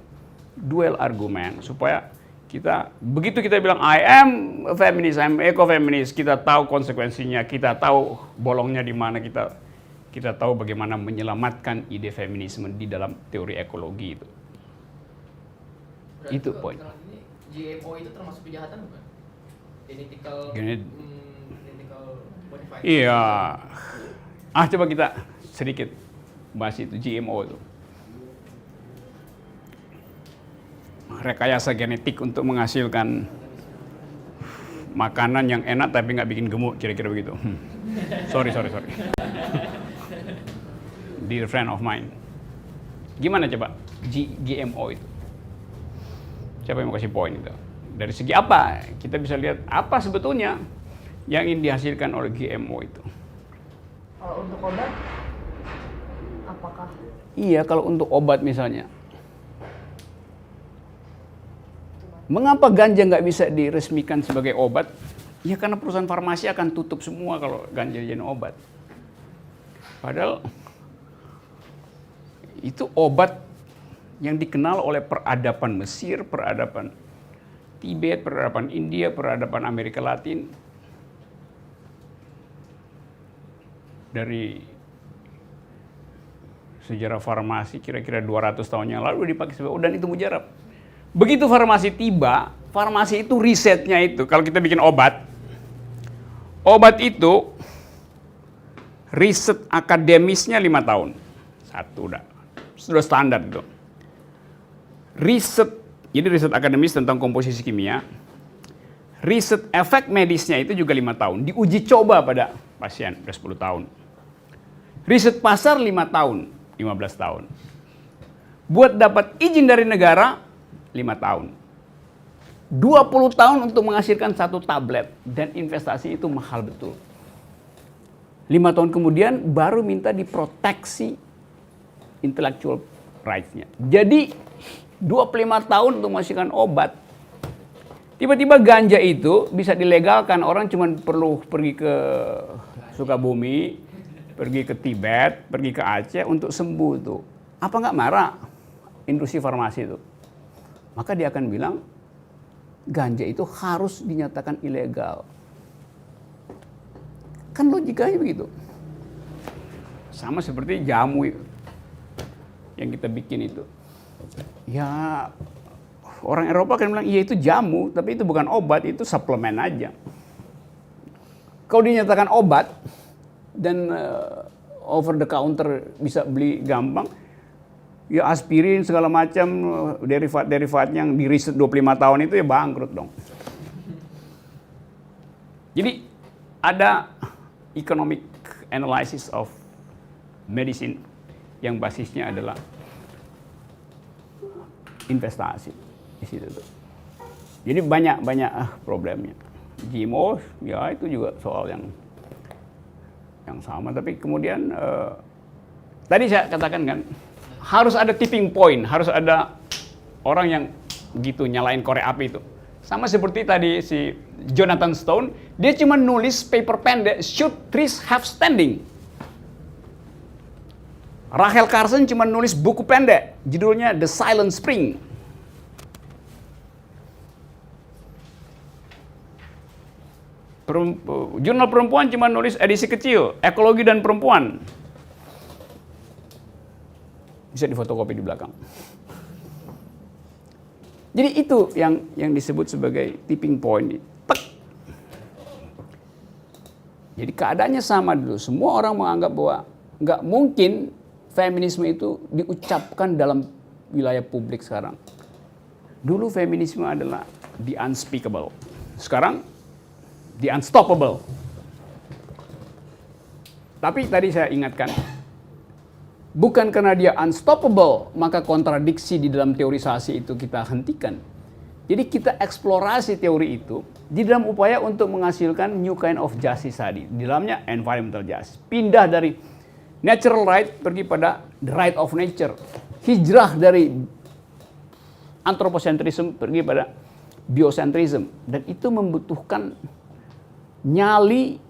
duel argumen supaya kita begitu kita bilang I am a feminist, I am eco-feminist, kita tahu konsekuensinya, kita tahu bolongnya di mana, kita tahu bagaimana menyelamatkan ide feminisme di dalam teori ekologi itu. Berarti Itu poin. GMO itu termasuk kejahatan bukan? Genetical modified. Iya. Coba kita sedikit bahas itu GMO itu. Rekayasa genetik untuk menghasilkan makanan yang enak tapi nggak bikin gemuk, kira-kira begitu. Sorry. Dear friend of mine. Gimana coba GMO itu? Siapa yang mau kasih poin itu? Dari segi apa? Kita bisa lihat apa sebetulnya yang ingin dihasilkan oleh GMO itu. Kalau untuk obat, apakah? Iya, kalau untuk obat misalnya. Mengapa ganja nggak bisa diresmikan sebagai obat? Ya karena perusahaan farmasi akan tutup semua kalau ganja jadi obat. Padahal itu obat yang dikenal oleh peradaban Mesir, peradaban Tibet, peradaban India, peradaban Amerika Latin. Dari sejarah farmasi kira-kira 200 tahun yang lalu dipakai sebagai, dan itu mujarab. Begitu farmasi tiba, farmasi itu risetnya itu, kalau kita bikin obat itu riset akademisnya 5 tahun. Satu sudah standar itu. Jadi riset akademis tentang komposisi kimia. Riset efek medisnya itu juga 5 tahun. Diuji coba pada pasien, udah 10 tahun. Riset pasar 5 tahun, 15 tahun. Buat dapat izin dari negara, 5 tahun. 20 tahun untuk menghasilkan 1 tablet. Dan investasi itu mahal betul. 5 tahun kemudian baru minta diproteksi intellectual rights-nya. Jadi 25 tahun untuk menghasilkan obat. Tiba-tiba ganja itu bisa dilegalkan. Orang cuma perlu pergi ke Sukabumi, pergi ke Tibet, pergi ke Aceh untuk sembuh itu. Apa nggak marah industri farmasi itu? Maka dia akan bilang, ganja itu harus dinyatakan ilegal. Kan logikanya begitu. Sama seperti jamu yang kita bikin itu. Ya, orang Eropa kan bilang, iya itu jamu, tapi itu bukan obat, itu suplemen aja. Kalau dinyatakan obat, dan over the counter bisa beli gampang, ya aspirin segala macam derivat-derivat yang di riset 25 tahun itu ya bangkrut dong. Jadi ada economic analysis of medicine yang basisnya adalah investasi di situ tuh. Jadi banyak problemnya. GMO ya itu juga soal yang sama, tapi kemudian tadi saya katakan kan harus ada tipping point, harus ada orang yang begitu nyalain korek api itu. Sama seperti tadi si Jonathan Stone, dia cuma nulis paper pendek, Should Trees Have Standing? Rachel Carson cuma nulis buku pendek, judulnya The Silent Spring. Jurnal Perempuan cuma nulis edisi kecil, Ekologi dan Perempuan. Bisa difotokopi di belakang. Jadi itu yang disebut sebagai tipping point. Tek. Jadi keadaannya sama dulu. Semua orang menganggap bahwa nggak mungkin feminisme itu diucapkan dalam wilayah publik sekarang. Dulu feminisme adalah the unspeakable. Sekarang the unstoppable. Tapi tadi saya ingatkan, bukan karena dia unstoppable, maka kontradiksi di dalam teorisasi itu kita hentikan. Jadi kita eksplorasi teori itu di dalam upaya untuk menghasilkan new kind of justice tadi. Di dalamnya environmental justice. Pindah dari natural right pergi pada the right of nature. Hijrah dari anthropocentrism pergi pada biocentrism. Dan itu membutuhkan nyali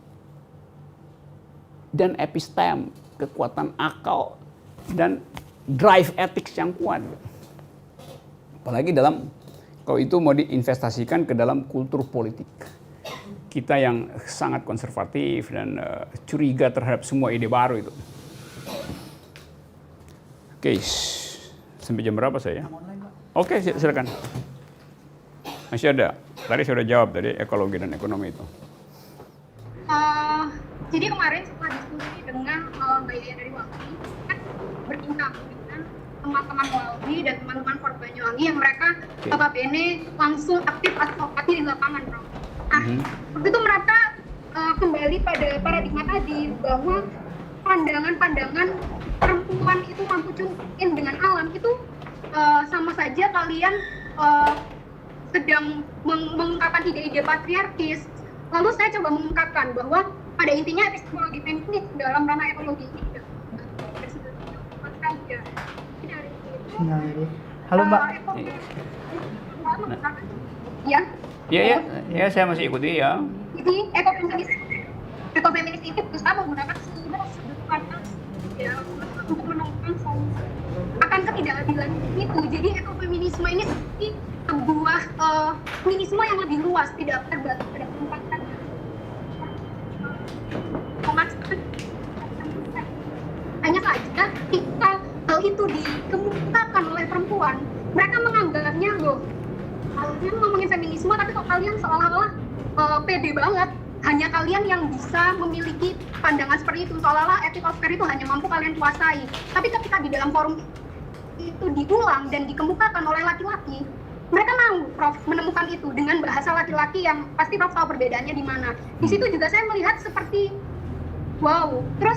dan epistem, kekuatan akal dan drive ethics yang kuat. Apalagi kalau itu mau diinvestasikan ke dalam kultur politik. Kita yang sangat konservatif dan curiga terhadap semua ide baru itu. Oke, sampai jam berapa saya? Oke, silakan. Masih ada. Tadi saya sudah jawab tadi ekologi dan ekonomi itu. Jadi kemarin setelah diskusi dengan Mbak Yaya dari Walhi, kan berbincang dengan teman-teman Walhi dan teman-teman Fort Banyuwangi yang mereka notabene langsung aktif advokasi di lapangan, Bro. Waktu itu mereka kembali pada paradigma tadi bahwa pandangan-pandangan perempuan itu mampu tune in dengan alam itu sama saja kalian sedang mengungkapkan ide-ide patriarkis. Lalu saya coba mengungkapkan bahwa pada intinya epistemologi feminis dalam ranah ekologi ini saja. Halo Mbak. Ya, saya masih ikuti ya. Jadi ekofeminis ini berusaha menggunakan seluruh sudut pandang ya untuk menemukan solusi akan ketidakadilan itu. Jadi ekofeminisme ini seperti sebuah feminisme yang lebih luas, tidak terbatas pada penempatan. Hanya saja ketika hal itu dikemukakan oleh perempuan, mereka menganggapnya loh, kalian ngomongin feminisme tapi kok kalian seolah-olah pede banget, hanya kalian yang bisa memiliki pandangan seperti itu, seolah-olah ethical sphere itu hanya mampu kalian kuasai. Tapi ketika di dalam forum itu diulang dan dikemukakan oleh laki-laki, mereka mau Prof menemukan itu dengan bahasa laki-laki yang pasti Prof tahu perbedaannya di mana. Di situ juga saya melihat seperti wow. Terus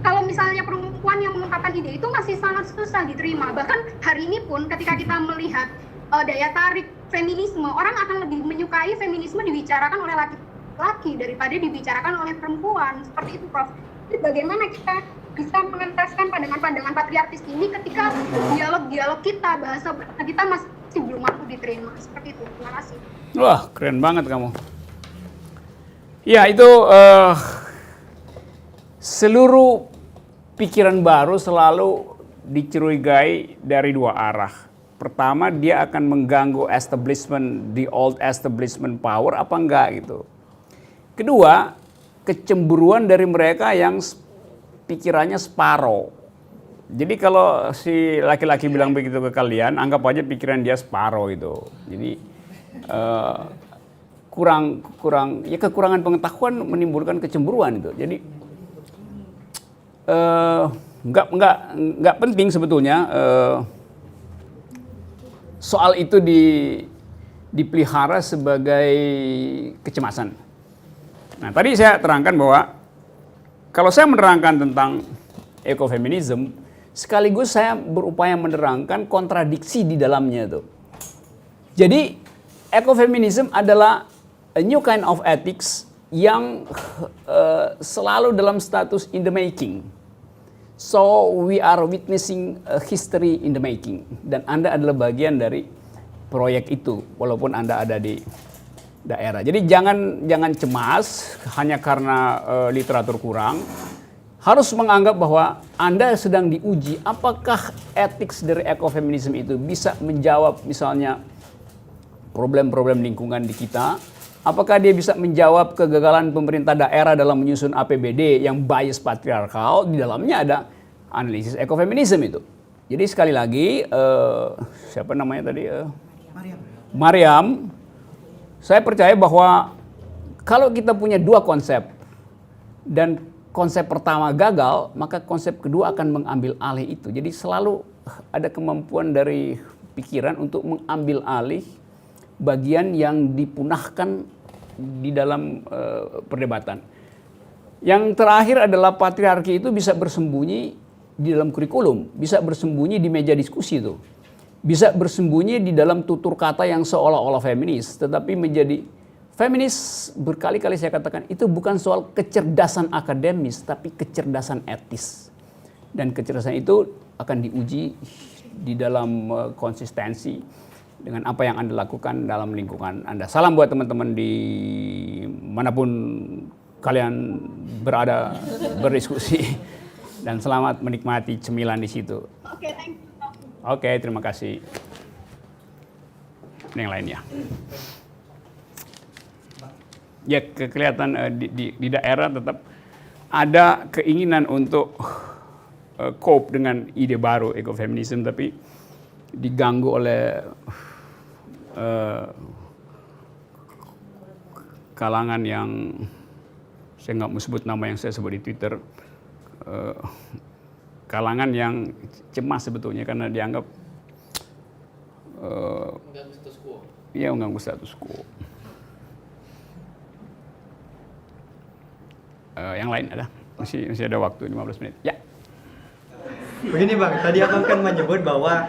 kalau misalnya perempuan yang mengungkapkan ide itu masih sangat susah diterima. Bahkan hari ini pun ketika kita melihat daya tarik feminisme, orang akan lebih menyukai feminisme dibicarakan oleh laki-laki daripada dibicarakan oleh perempuan. Seperti itu Prof. Jadi bagaimana kita bisa mengentaskan pandangan-pandangan patriarkis ini ketika dialog-dialog kita, bahasa kita masih belum mampu diterima. Seperti itu. Terima kasih. Wah, keren banget kamu. Ya, itu seluruh pikiran baru selalu dicurigai dari dua arah. Pertama, dia akan mengganggu establishment, the old establishment power apa enggak gitu. Kedua, kecemburuan dari mereka yang pikirannya separoh. Jadi kalau si laki-laki bilang begitu ke kalian, anggap aja pikiran dia separoh itu. Jadi kekurangan pengetahuan menimbulkan kecemburuan itu. Jadi nggak penting sebetulnya soal itu dipelihara sebagai kecemasan. Nah, tadi saya terangkan bahwa kalau saya menerangkan tentang ekofeminisme, sekaligus saya berupaya menerangkan kontradiksi di dalamnya itu. Jadi ekofeminisme adalah a new kind of ethics yang selalu dalam status in the making. So we are witnessing a history in the making. Dan Anda adalah bagian dari proyek itu walaupun Anda ada di daerah. Jadi jangan cemas hanya karena literatur kurang. Harus menganggap bahwa Anda sedang diuji apakah etik dari ekofeminisme itu bisa menjawab misalnya problem-problem lingkungan di kita. Apakah dia bisa menjawab kegagalan pemerintah daerah dalam menyusun APBD yang bias patriarkal? Di dalamnya ada analisis ekofeminisme itu. Jadi sekali lagi, siapa namanya tadi? Mariam. Saya percaya bahwa kalau kita punya dua konsep dan konsep pertama gagal, maka konsep kedua akan mengambil alih itu. Jadi selalu ada kemampuan dari pikiran untuk mengambil alih bagian yang dipunahkan di dalam perdebatan. Yang terakhir adalah patriarki itu bisa bersembunyi di dalam kurikulum, bisa bersembunyi di meja diskusi itu, bisa bersembunyi di dalam tutur kata yang seolah-olah feminis, tetapi menjadi feminis berkali-kali saya katakan itu bukan soal kecerdasan akademis, tapi kecerdasan etis. Dan kecerdasan itu akan diuji di dalam konsistensi dengan apa yang Anda lakukan dalam lingkungan Anda. Salam buat teman-teman di manapun kalian berada berdiskusi. Dan selamat menikmati cemilan di situ. Oke, thank you. Oke, terima kasih. Ini yang lainnya. Ya, kelihatan di daerah tetap ada keinginan untuk cope dengan ide baru ekofeminisme, tapi diganggu oleh kalangan yang saya nggak mau sebut nama yang saya sebut di Twitter, kalangan yang cemas sebetulnya karena dianggap Mengganggu status quo. Iya, mengganggu status quo. Yang lain ada? Masih ada waktu 15 menit. Ya. Begini Bang, tadi Abang kan menyebut bahwa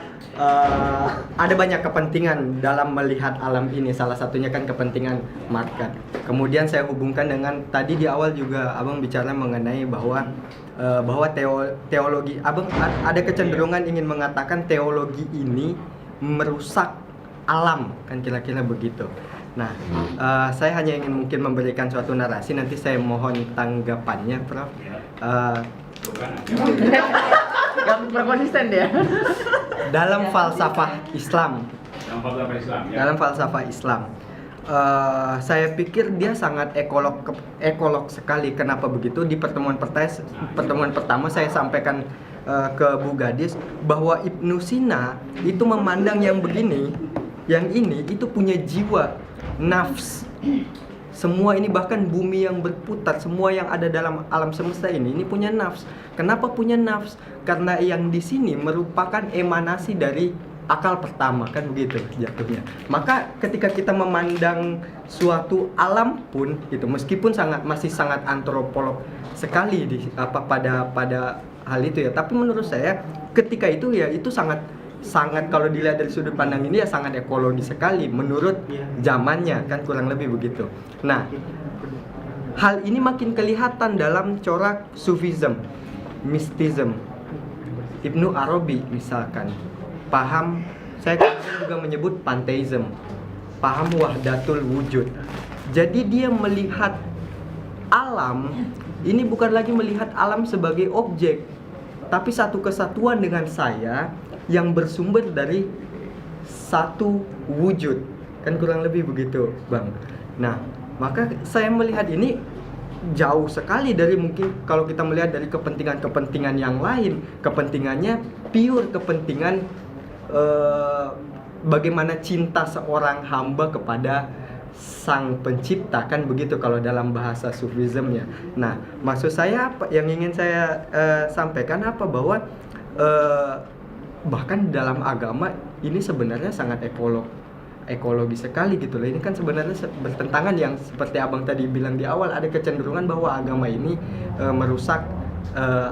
ada banyak kepentingan dalam melihat alam ini, salah satunya kan kepentingan market. Kemudian saya hubungkan dengan tadi di awal juga Abang bicara mengenai bahwa teologi, Abang ada kecenderungan ingin mengatakan teologi ini merusak alam, kan kira-kira begitu. Nah, saya hanya ingin mungkin memberikan suatu narasi, nanti saya mohon tanggapannya, Prof. Gak berkonsisten dia. Dalam falsafah Islam, saya pikir dia sangat ekolog sekali. Kenapa begitu? Di pertemuan pertama saya sampaikan ke Bu Gadis bahwa Ibnu Sina itu memandang yang begini, yang ini itu punya jiwa, nafs. Semua ini bahkan bumi yang berputar, semua yang ada dalam alam semesta ini punya nafs. Kenapa punya nafs? Karena yang di sini merupakan emanasi dari akal pertama, kan begitu jatuhnya. Maka ketika kita memandang suatu alam pun itu meskipun masih sangat antropolog sekali pada hal itu ya, tapi menurut saya ketika itu ya itu sangat kalau dilihat dari sudut pandang ini ya sangat ekologi sekali menurut zamannya, kan kurang lebih begitu. Nah, hal ini makin kelihatan dalam corak Sufism, mistism. Ibnu Arabi misalkan paham, saya juga menyebut pantheism, paham wahdatul wujud. Jadi dia melihat alam ini bukan lagi melihat alam sebagai objek, tapi satu kesatuan dengan saya yang bersumber dari satu wujud, kan kurang lebih begitu Bang. Nah, maka saya melihat ini jauh sekali dari mungkin kalau kita melihat dari kepentingan-kepentingan yang lain. Kepentingannya pure kepentingan bagaimana cinta seorang hamba kepada sang pencipta, kan begitu kalau dalam bahasa Sufismnya. Nah, maksud saya apa yang ingin saya sampaikan apa, bahwa bahkan dalam agama ini sebenarnya sangat ekologi sekali gitu loh. Ini kan sebenarnya bertentangan yang seperti Abang tadi bilang di awal, ada kecenderungan bahwa agama ini merusak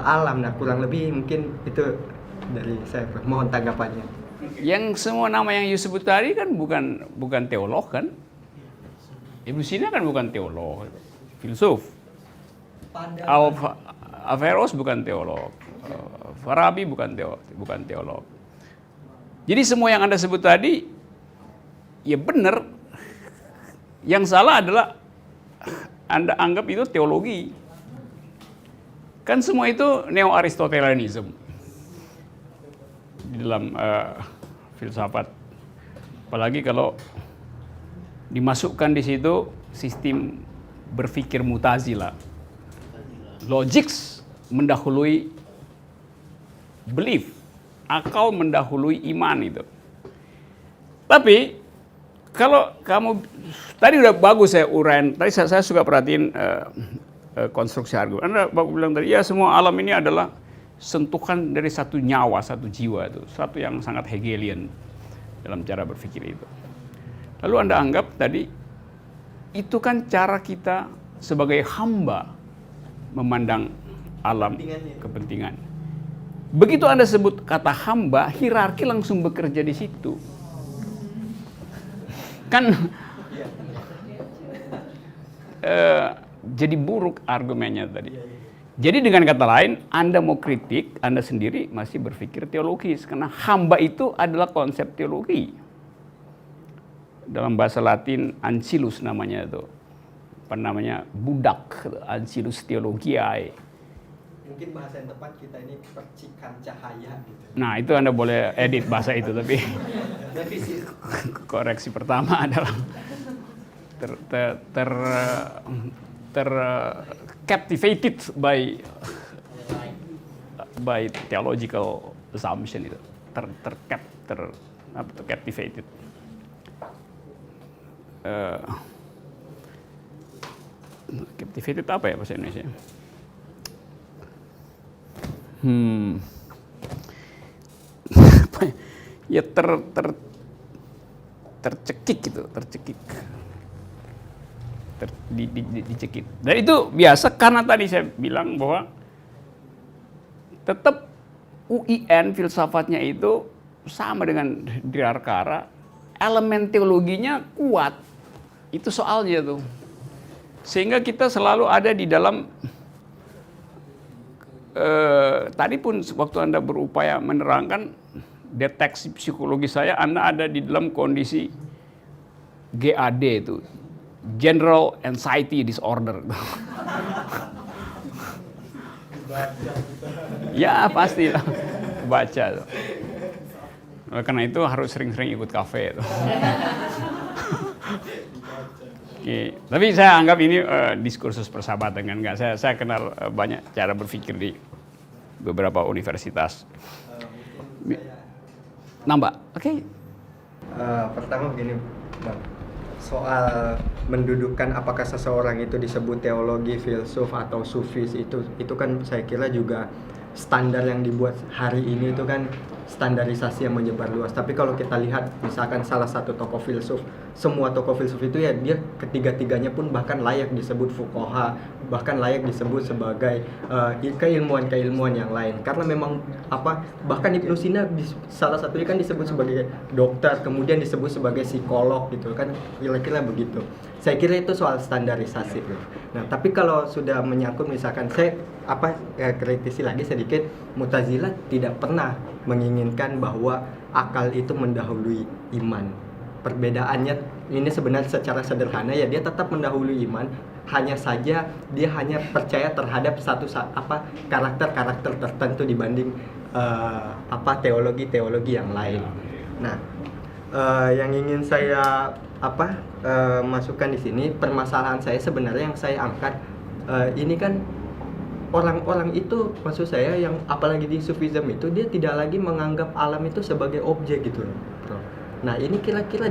alam. Nah, kurang lebih mungkin itu dari saya. Mohon tanggapannya. Yang semua nama yang you sebut tadi kan bukan teolog kan? Ibnu Sina kan bukan teolog, filsuf. Averroes bukan teolog. Farabi bukan teolog. Jadi semua yang Anda sebut tadi ya benar. Yang salah adalah Anda anggap itu teologi. Kan semua itu neo-Aristotelianism di dalam filsafat. Apalagi kalau dimasukkan di situ sistem berpikir Mu'tazilah. Logics mendahului belief, akal mendahului iman itu. Tapi kalau kamu tadi udah bagus saya uraian, tadi saya suka perhatiin konstruksi argumen. Anda bilang tadi ya semua alam ini adalah sentuhan dari satu nyawa, satu jiwa itu, satu yang sangat Hegelian dalam cara berpikir itu. Lalu Anda anggap tadi itu kan cara kita sebagai hamba memandang alam kepentingan. Begitu Anda sebut kata hamba, hierarki langsung bekerja di situ. Kan jadi buruk argumennya tadi. Jadi dengan kata lain, Anda mau kritik, Anda sendiri masih berpikir teologis. Karena hamba itu adalah konsep teologi. Dalam bahasa Latin, ancillus namanya itu. Apa namanya? Budak, ancillus theologiae. Mungkin bahasa yang tepat kita ini percikan cahaya gitu. Nah itu Anda boleh edit bahasa itu, tapi koreksi pertama adalah captivated by theological assumption itu, captivated. Captivated apa ya bahasa Indonesia? Ya tercekik gitu, dicekik. Dan itu biasa karena tadi saya bilang bahwa tetap UIN filsafatnya itu sama dengan Dirarkara, elemen teologinya kuat. Itu soalnya tuh. Sehingga kita selalu ada di dalam tadi pun waktu Anda berupaya menerangkan deteksi psikologi saya, Anda ada di dalam kondisi GAD itu, General Anxiety Disorder. Ya pasti lah, baca. Karena itu harus sering-sering ikut kafe. Oke. Tapi saya anggap ini diskursus persahabatan kan enggak. Saya kenal banyak cara berpikir di beberapa universitas. Nambah, oke. Pertama begini, Bang. Soal mendudukan apakah seseorang itu disebut teologi, filsuf atau sufis itu kan saya kira juga standar yang dibuat hari ini itu kan standarisasi yang menyebar luas. Tapi kalau kita lihat misalkan salah satu tokoh filsuf, semua tokoh filsuf itu ya dia ketiga-tiganya pun bahkan layak disebut fuqaha, bahkan layak disebut sebagai keilmuan-keilmuan yang lain. Karena memang bahkan Ibnu Sina salah satunya kan disebut sebagai dokter, kemudian disebut sebagai psikolog gitu kan, kira-kira begitu. Saya kira itu soal standarisasi. Nah, tapi kalau sudah menyangkut misalkan saya kritisi lagi sedikit, Mu'tazilah tidak pernah menginginkan bahwa akal itu mendahului iman. Perbedaannya ini sebenarnya secara sederhana ya, dia tetap mendahului iman, hanya saja dia hanya percaya terhadap karakter-karakter tertentu dibanding teologi-teologi yang lain. Nah, yang ingin saya masukkan di sini, permasalahan saya sebenarnya yang saya angkat ini kan orang-orang itu, maksud saya yang apalagi di sufism itu dia tidak lagi menganggap alam itu sebagai objek gitu loh, bro. Nah ini kira-kira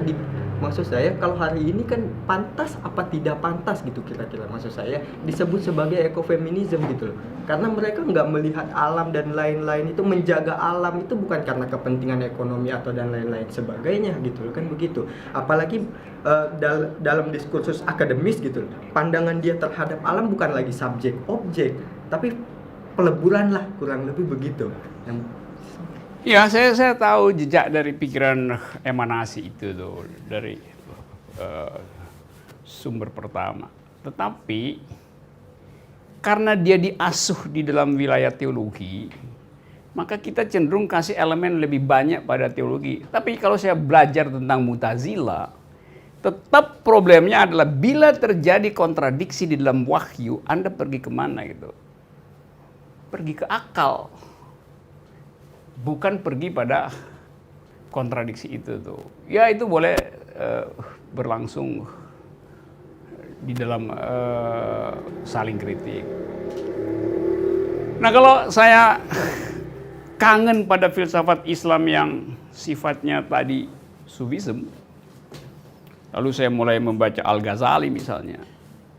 maksud saya kalau hari ini kan pantas apa tidak pantas gitu kira-kira, maksud saya disebut sebagai ekofeminisme gitu loh. Karena mereka nggak melihat alam dan lain-lain itu, menjaga alam itu bukan karena kepentingan ekonomi atau dan lain-lain sebagainya gitu loh, kan begitu. Apalagi dalam diskursus akademis gitu loh, pandangan dia terhadap alam bukan lagi subjek objek, tapi peleburan lah, kurang lebih begitu. Ya, saya tahu jejak dari pikiran emanasi itu tuh dari sumber pertama. Tetapi karena dia diasuh di dalam wilayah teologi, maka kita cenderung kasih elemen lebih banyak pada teologi. Tapi kalau saya belajar tentang Mu'tazilah, Tetap problemnya adalah bila terjadi kontradiksi di dalam wahyu, Anda pergi kemana gitu? Pergi ke akal. Bukan pergi pada kontradiksi itu tuh. Ya itu boleh berlangsung di dalam saling kritik. Nah kalau saya kangen pada filsafat Islam yang sifatnya tadi sufism, lalu saya mulai membaca Al-Ghazali misalnya,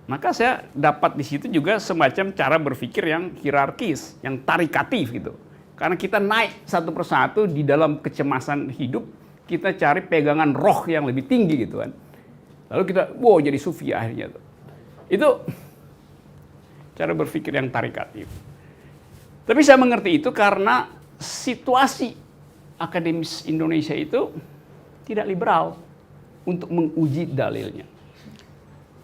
maka saya dapat di situ juga semacam cara berpikir yang hierarkis, yang tarikatif gitu. Karena kita naik satu persatu di dalam kecemasan hidup, kita cari pegangan roh yang lebih tinggi gitu kan. Lalu kita, wow jadi sufi akhirnya tuh. Itu cara berpikir yang tarikatif. Tapi saya mengerti itu karena situasi akademis Indonesia itu tidak liberal untuk menguji dalilnya.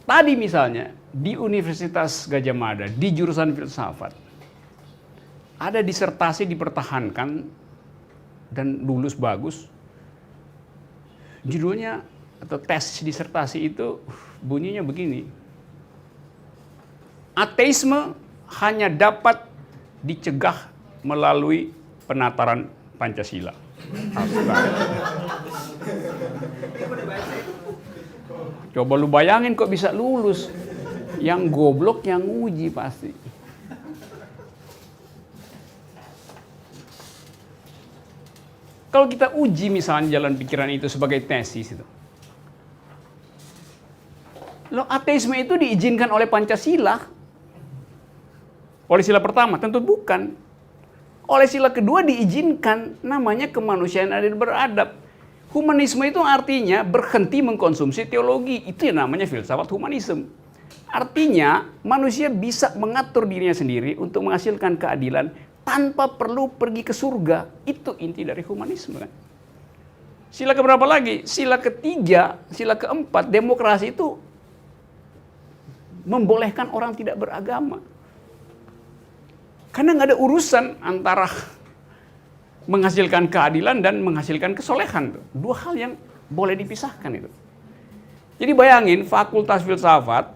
Tadi misalnya di Universitas Gadjah Mada, di jurusan filsafat, ada disertasi dipertahankan dan lulus bagus. Judulnya atau tesis disertasi itu bunyinya begini. Ateisme hanya dapat dicegah melalui penataran Pancasila. Coba lu bayangin kok bisa lulus. Yang goblok yang uji pasti. Kalau kita uji misalnya jalan pikiran itu sebagai tesis itu. Loh, ateisme itu diizinkan oleh Pancasila. Oleh sila pertama, tentu bukan. Oleh sila kedua diizinkan, namanya kemanusiaan adil beradab. Humanisme itu artinya berhenti mengkonsumsi teologi. Itu yang namanya filsafat humanisme. Artinya manusia bisa mengatur dirinya sendiri untuk menghasilkan keadilan tanpa perlu pergi ke surga. Itu inti dari humanisme kan. Sila keberapa lagi? Sila ketiga, sila keempat, demokrasi itu membolehkan orang tidak beragama. Karena nggak ada urusan antara menghasilkan keadilan dan menghasilkan kesolehan. Dua hal yang boleh dipisahkan itu. Jadi bayangin Fakultas Filsafat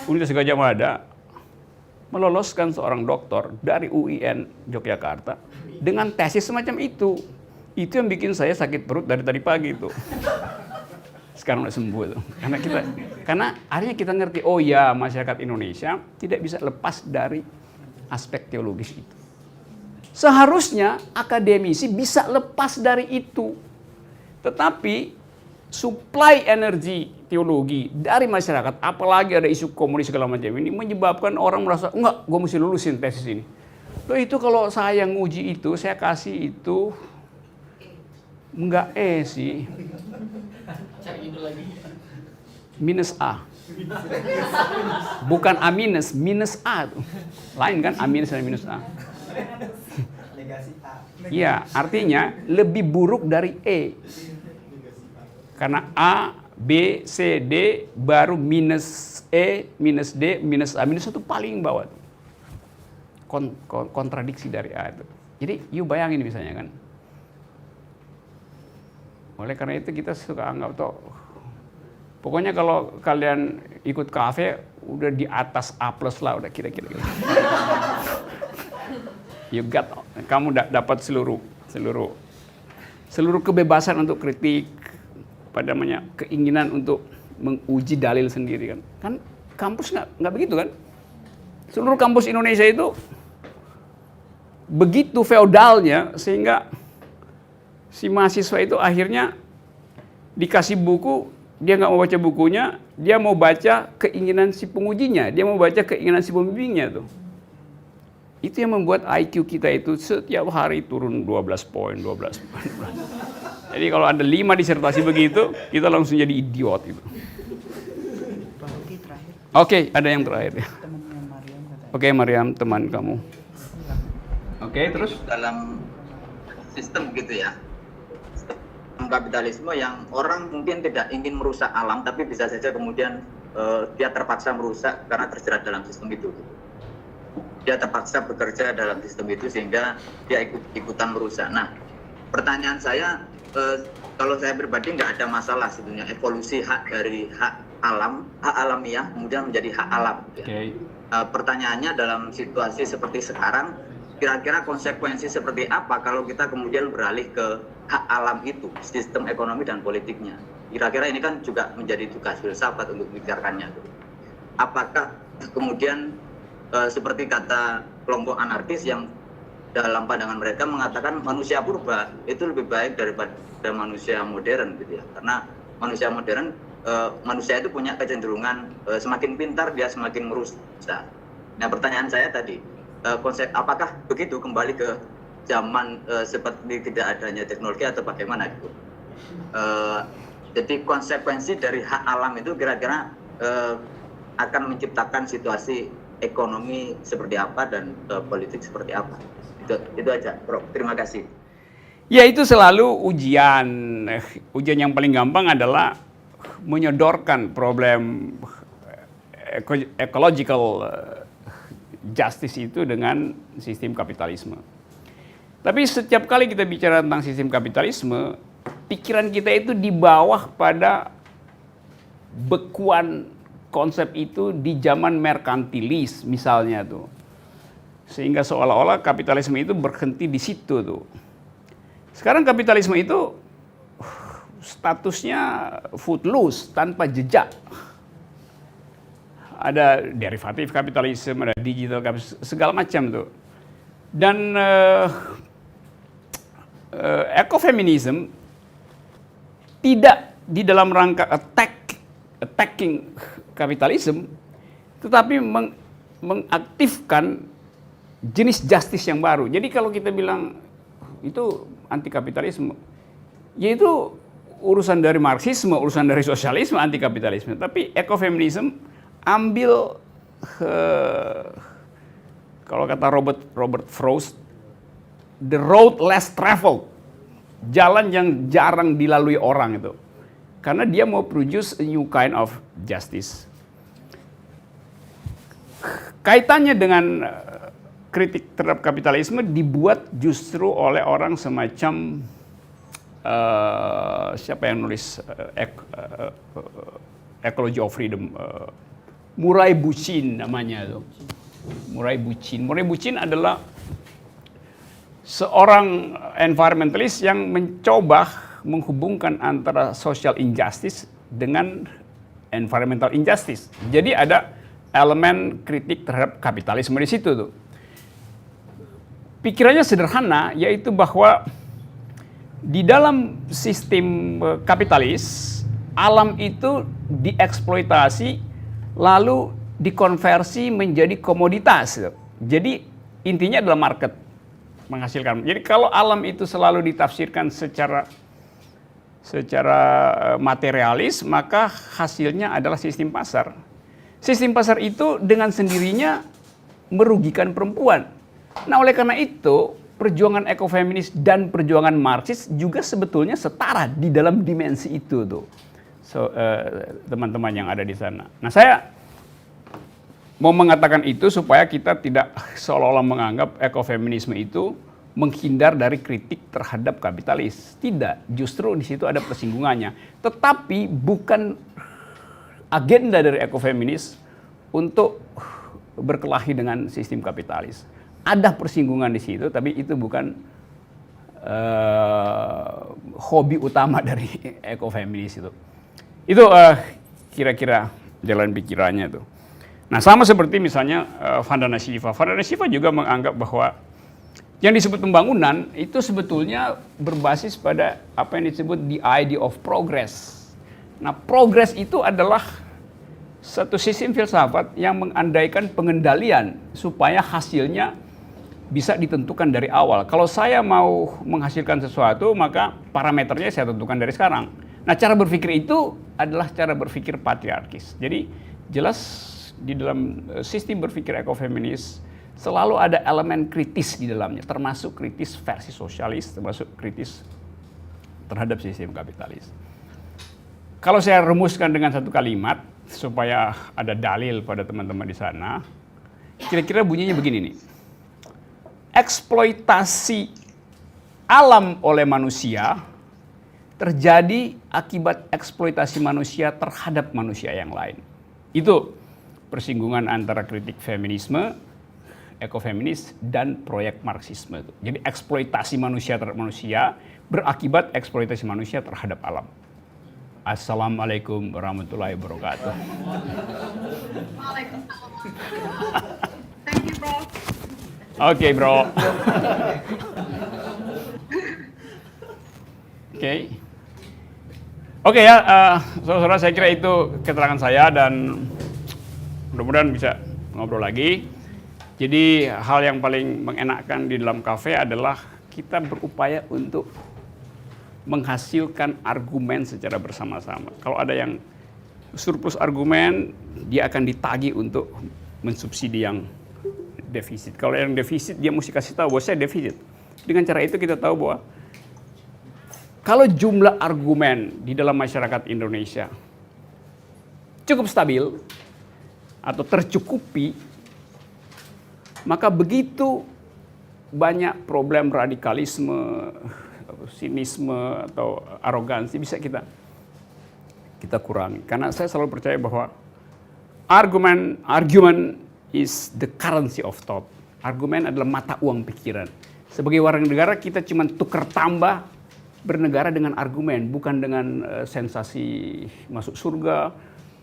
Universitas Gadjah Mada meloloskan seorang doktor dari UIN Yogyakarta dengan tesis semacam itu. Itu yang bikin saya sakit perut dari tadi pagi itu. Sekarang udah sembuh itu. Karena akhirnya kita ngerti, oh ya masyarakat Indonesia tidak bisa lepas dari aspek teologis itu. Seharusnya akademisi bisa lepas dari itu. Tetapi supply energi teologi dari masyarakat, apalagi ada isu komunis segala macam ini, menyebabkan orang merasa, enggak, gue mesti lulusin tesis ini. Loh itu kalau saya nguji itu, saya kasih itu, enggak sih. Minus A. Bukan A minus, minus A. Lain kan A minus dan minus A. Iya, artinya lebih buruk dari E. Karena A, B, C, D, baru minus E, minus D, minus A. Minus itu paling bawah. Kontradiksi dari A itu. Jadi, you bayangin misalnya kan. Oleh karena itu kita suka anggap tuh, pokoknya kalau kalian ikut kafe, udah di atas A plus lah, udah kira-kira. You got, kamu dapat seluruh kebebasan untuk kritik, pada namanya keinginan untuk menguji dalil sendiri kan. Kan kampus nggak begitu kan? Seluruh kampus Indonesia itu begitu feodalnya sehingga si mahasiswa itu akhirnya dikasih buku, dia nggak mau baca bukunya, dia mau baca keinginan si pengujinya, dia mau baca keinginan si pembimbingnya tuh. Itu yang membuat IQ kita itu setiap hari turun 12 poin. Jadi kalau ada 5 disertasi begitu, kita langsung jadi idiot gitu. Oke, ada yang terakhir ya. Oke, Mariam, teman kamu. Oke, terus dalam sistem gitu ya. Sistem kapitalisme yang orang mungkin tidak ingin merusak alam, tapi bisa saja kemudian dia terpaksa merusak karena terjerat dalam sistem itu. Dia terpaksa bekerja dalam sistem itu sehingga dia ikutan merusak. Nah, pertanyaan saya, kalau saya pribadi nggak ada masalah sebetulnya evolusi hak dari hak alamiah kemudian menjadi hak alam. Ya. Okay. Pertanyaannya dalam situasi seperti sekarang, kira-kira konsekuensi seperti apa kalau kita kemudian beralih ke hak alam itu, sistem ekonomi dan politiknya. Kira-kira ini kan juga menjadi tugas filsafat untuk memikirkannya. Apakah kemudian seperti kata kelompok anarkis yang dalam pandangan mereka mengatakan manusia purba itu lebih baik daripada manusia modern gitu ya, karena manusia modern manusia itu punya kecenderungan semakin pintar dia semakin merusak. Nah pertanyaan saya tadi, konsep apakah begitu kembali ke zaman seperti tidak adanya teknologi atau bagaimana gitu? Jadi konsekuensi dari hak alam itu kira-kira akan menciptakan situasi ekonomi seperti apa dan politik seperti apa? Itu aja, Prof. Terima kasih. Ya itu selalu ujian. Ujian yang paling gampang adalah menyodorkan problem ecological justice itu dengan sistem kapitalisme. Tapi setiap kali kita bicara tentang sistem kapitalisme, pikiran kita itu di bawah pada bekuan konsep itu di zaman merkantilis misalnya tuh. Sehingga seolah-olah kapitalisme itu berhenti di situ tuh. Sekarang kapitalisme itu statusnya footloose, tanpa jejak. Ada derivatif kapitalisme, ada digital kapitalisme, segala macam tuh. Dan ekofeminisme tidak di dalam rangka attacking kapitalisme, tetapi mengaktifkan jenis justice yang baru. Jadi kalau kita bilang itu anti kapitalisme, yaitu urusan dari Marxisme, urusan dari sosialisme, anti kapitalisme. Tapi ekofeminisme ambil kalau kata Robert Frost, the road less traveled, jalan yang jarang dilalui orang itu. Karena dia mau produce a new kind of justice. Kaitannya dengan kritik terhadap kapitalisme dibuat justru oleh orang semacam siapa yang nulis Ecology of Freedom, Murray Bookchin namanya itu. Murray Bookchin adalah seorang environmentalist yang mencoba menghubungkan antara social injustice dengan environmental injustice. Jadi ada elemen kritik terhadap kapitalisme di situ tuh. Pikirannya sederhana, yaitu bahwa di dalam sistem kapitalis, alam itu dieksploitasi lalu dikonversi menjadi komoditas. Jadi intinya adalah market menghasilkan. Jadi kalau alam itu selalu ditafsirkan secara materialis, maka hasilnya adalah sistem pasar. Sistem pasar itu dengan sendirinya merugikan perempuan. Nah, oleh karena itu, perjuangan ekofeminis dan perjuangan Marxis juga sebetulnya setara di dalam dimensi itu tuh. Teman-teman yang ada di sana. Nah, saya mau mengatakan itu supaya kita tidak seolah-olah menganggap ekofeminisme itu menghindar dari kritik terhadap kapitalis. Tidak, justru di situ ada persinggungannya. Tetapi bukan agenda dari ekofeminis untuk berkelahi dengan sistem kapitalis. Ada persinggungan di situ, tapi itu bukan hobi utama dari ekofeminis itu. Itu kira-kira jalan pikirannya tuh. Nah, sama seperti misalnya Vandana Shiva. Vandana Shiva juga menganggap bahwa yang disebut pembangunan itu sebetulnya berbasis pada apa yang disebut the idea of progress. Nah, progress itu adalah satu sistem filsafat yang mengandaikan pengendalian supaya hasilnya bisa ditentukan dari awal. Kalau saya mau menghasilkan sesuatu, maka parameternya saya tentukan dari sekarang. Nah, cara berpikir itu adalah cara berpikir patriarkis. Jadi jelas di dalam sistem berpikir ekofeminis selalu ada elemen kritis di dalamnya, termasuk kritis versi sosialis, termasuk kritis terhadap sistem kapitalis. Kalau saya rumuskan dengan satu kalimat supaya ada dalil pada teman-teman di sana, kira-kira bunyinya begini nih. Eksploitasi alam oleh manusia terjadi akibat eksploitasi manusia terhadap manusia yang lain. Itu persinggungan antara kritik feminisme, ekofeminis, dan proyek Marxisme. Jadi eksploitasi manusia terhadap manusia berakibat eksploitasi manusia terhadap alam. Assalamualaikum warahmatullahi wabarakatuh. Waalaikumsalam. Thank you, bro. Oke, bro. Oke ya, saudara-saudara, saya kira itu keterangan saya dan mudah-mudahan bisa ngobrol lagi. Jadi hal yang paling mengenakkan di dalam kafe adalah kita berupaya untuk menghasilkan argumen secara bersama-sama. Kalau ada yang surplus argumen, dia akan ditagih untuk mensubsidi yang defisit. Kalau yang defisit, dia mesti kasih tahu bahwa saya defisit. Dengan cara itu kita tahu bahwa kalau jumlah argumen di dalam masyarakat Indonesia cukup stabil atau tercukupi, maka begitu banyak problem radikalisme, sinisme atau arogansi bisa kita kurangi. Karena saya selalu percaya bahwa argument is the currency of thought. Argumen adalah mata uang pikiran. Sebagai warga negara kita cuma tukar tambah bernegara dengan argumen, bukan dengan sensasi masuk surga,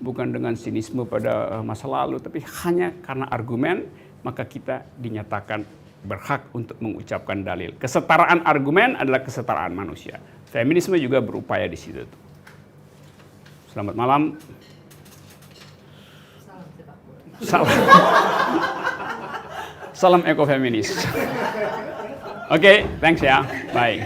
bukan dengan sinisme pada masa lalu, tapi hanya karena argumen maka kita dinyatakan berhak untuk mengucapkan dalil. Kesetaraan argumen adalah kesetaraan manusia. Feminisme juga berupaya di situ. Selamat malam. Salam ekofeminis. Oke, thanks ya. Bye.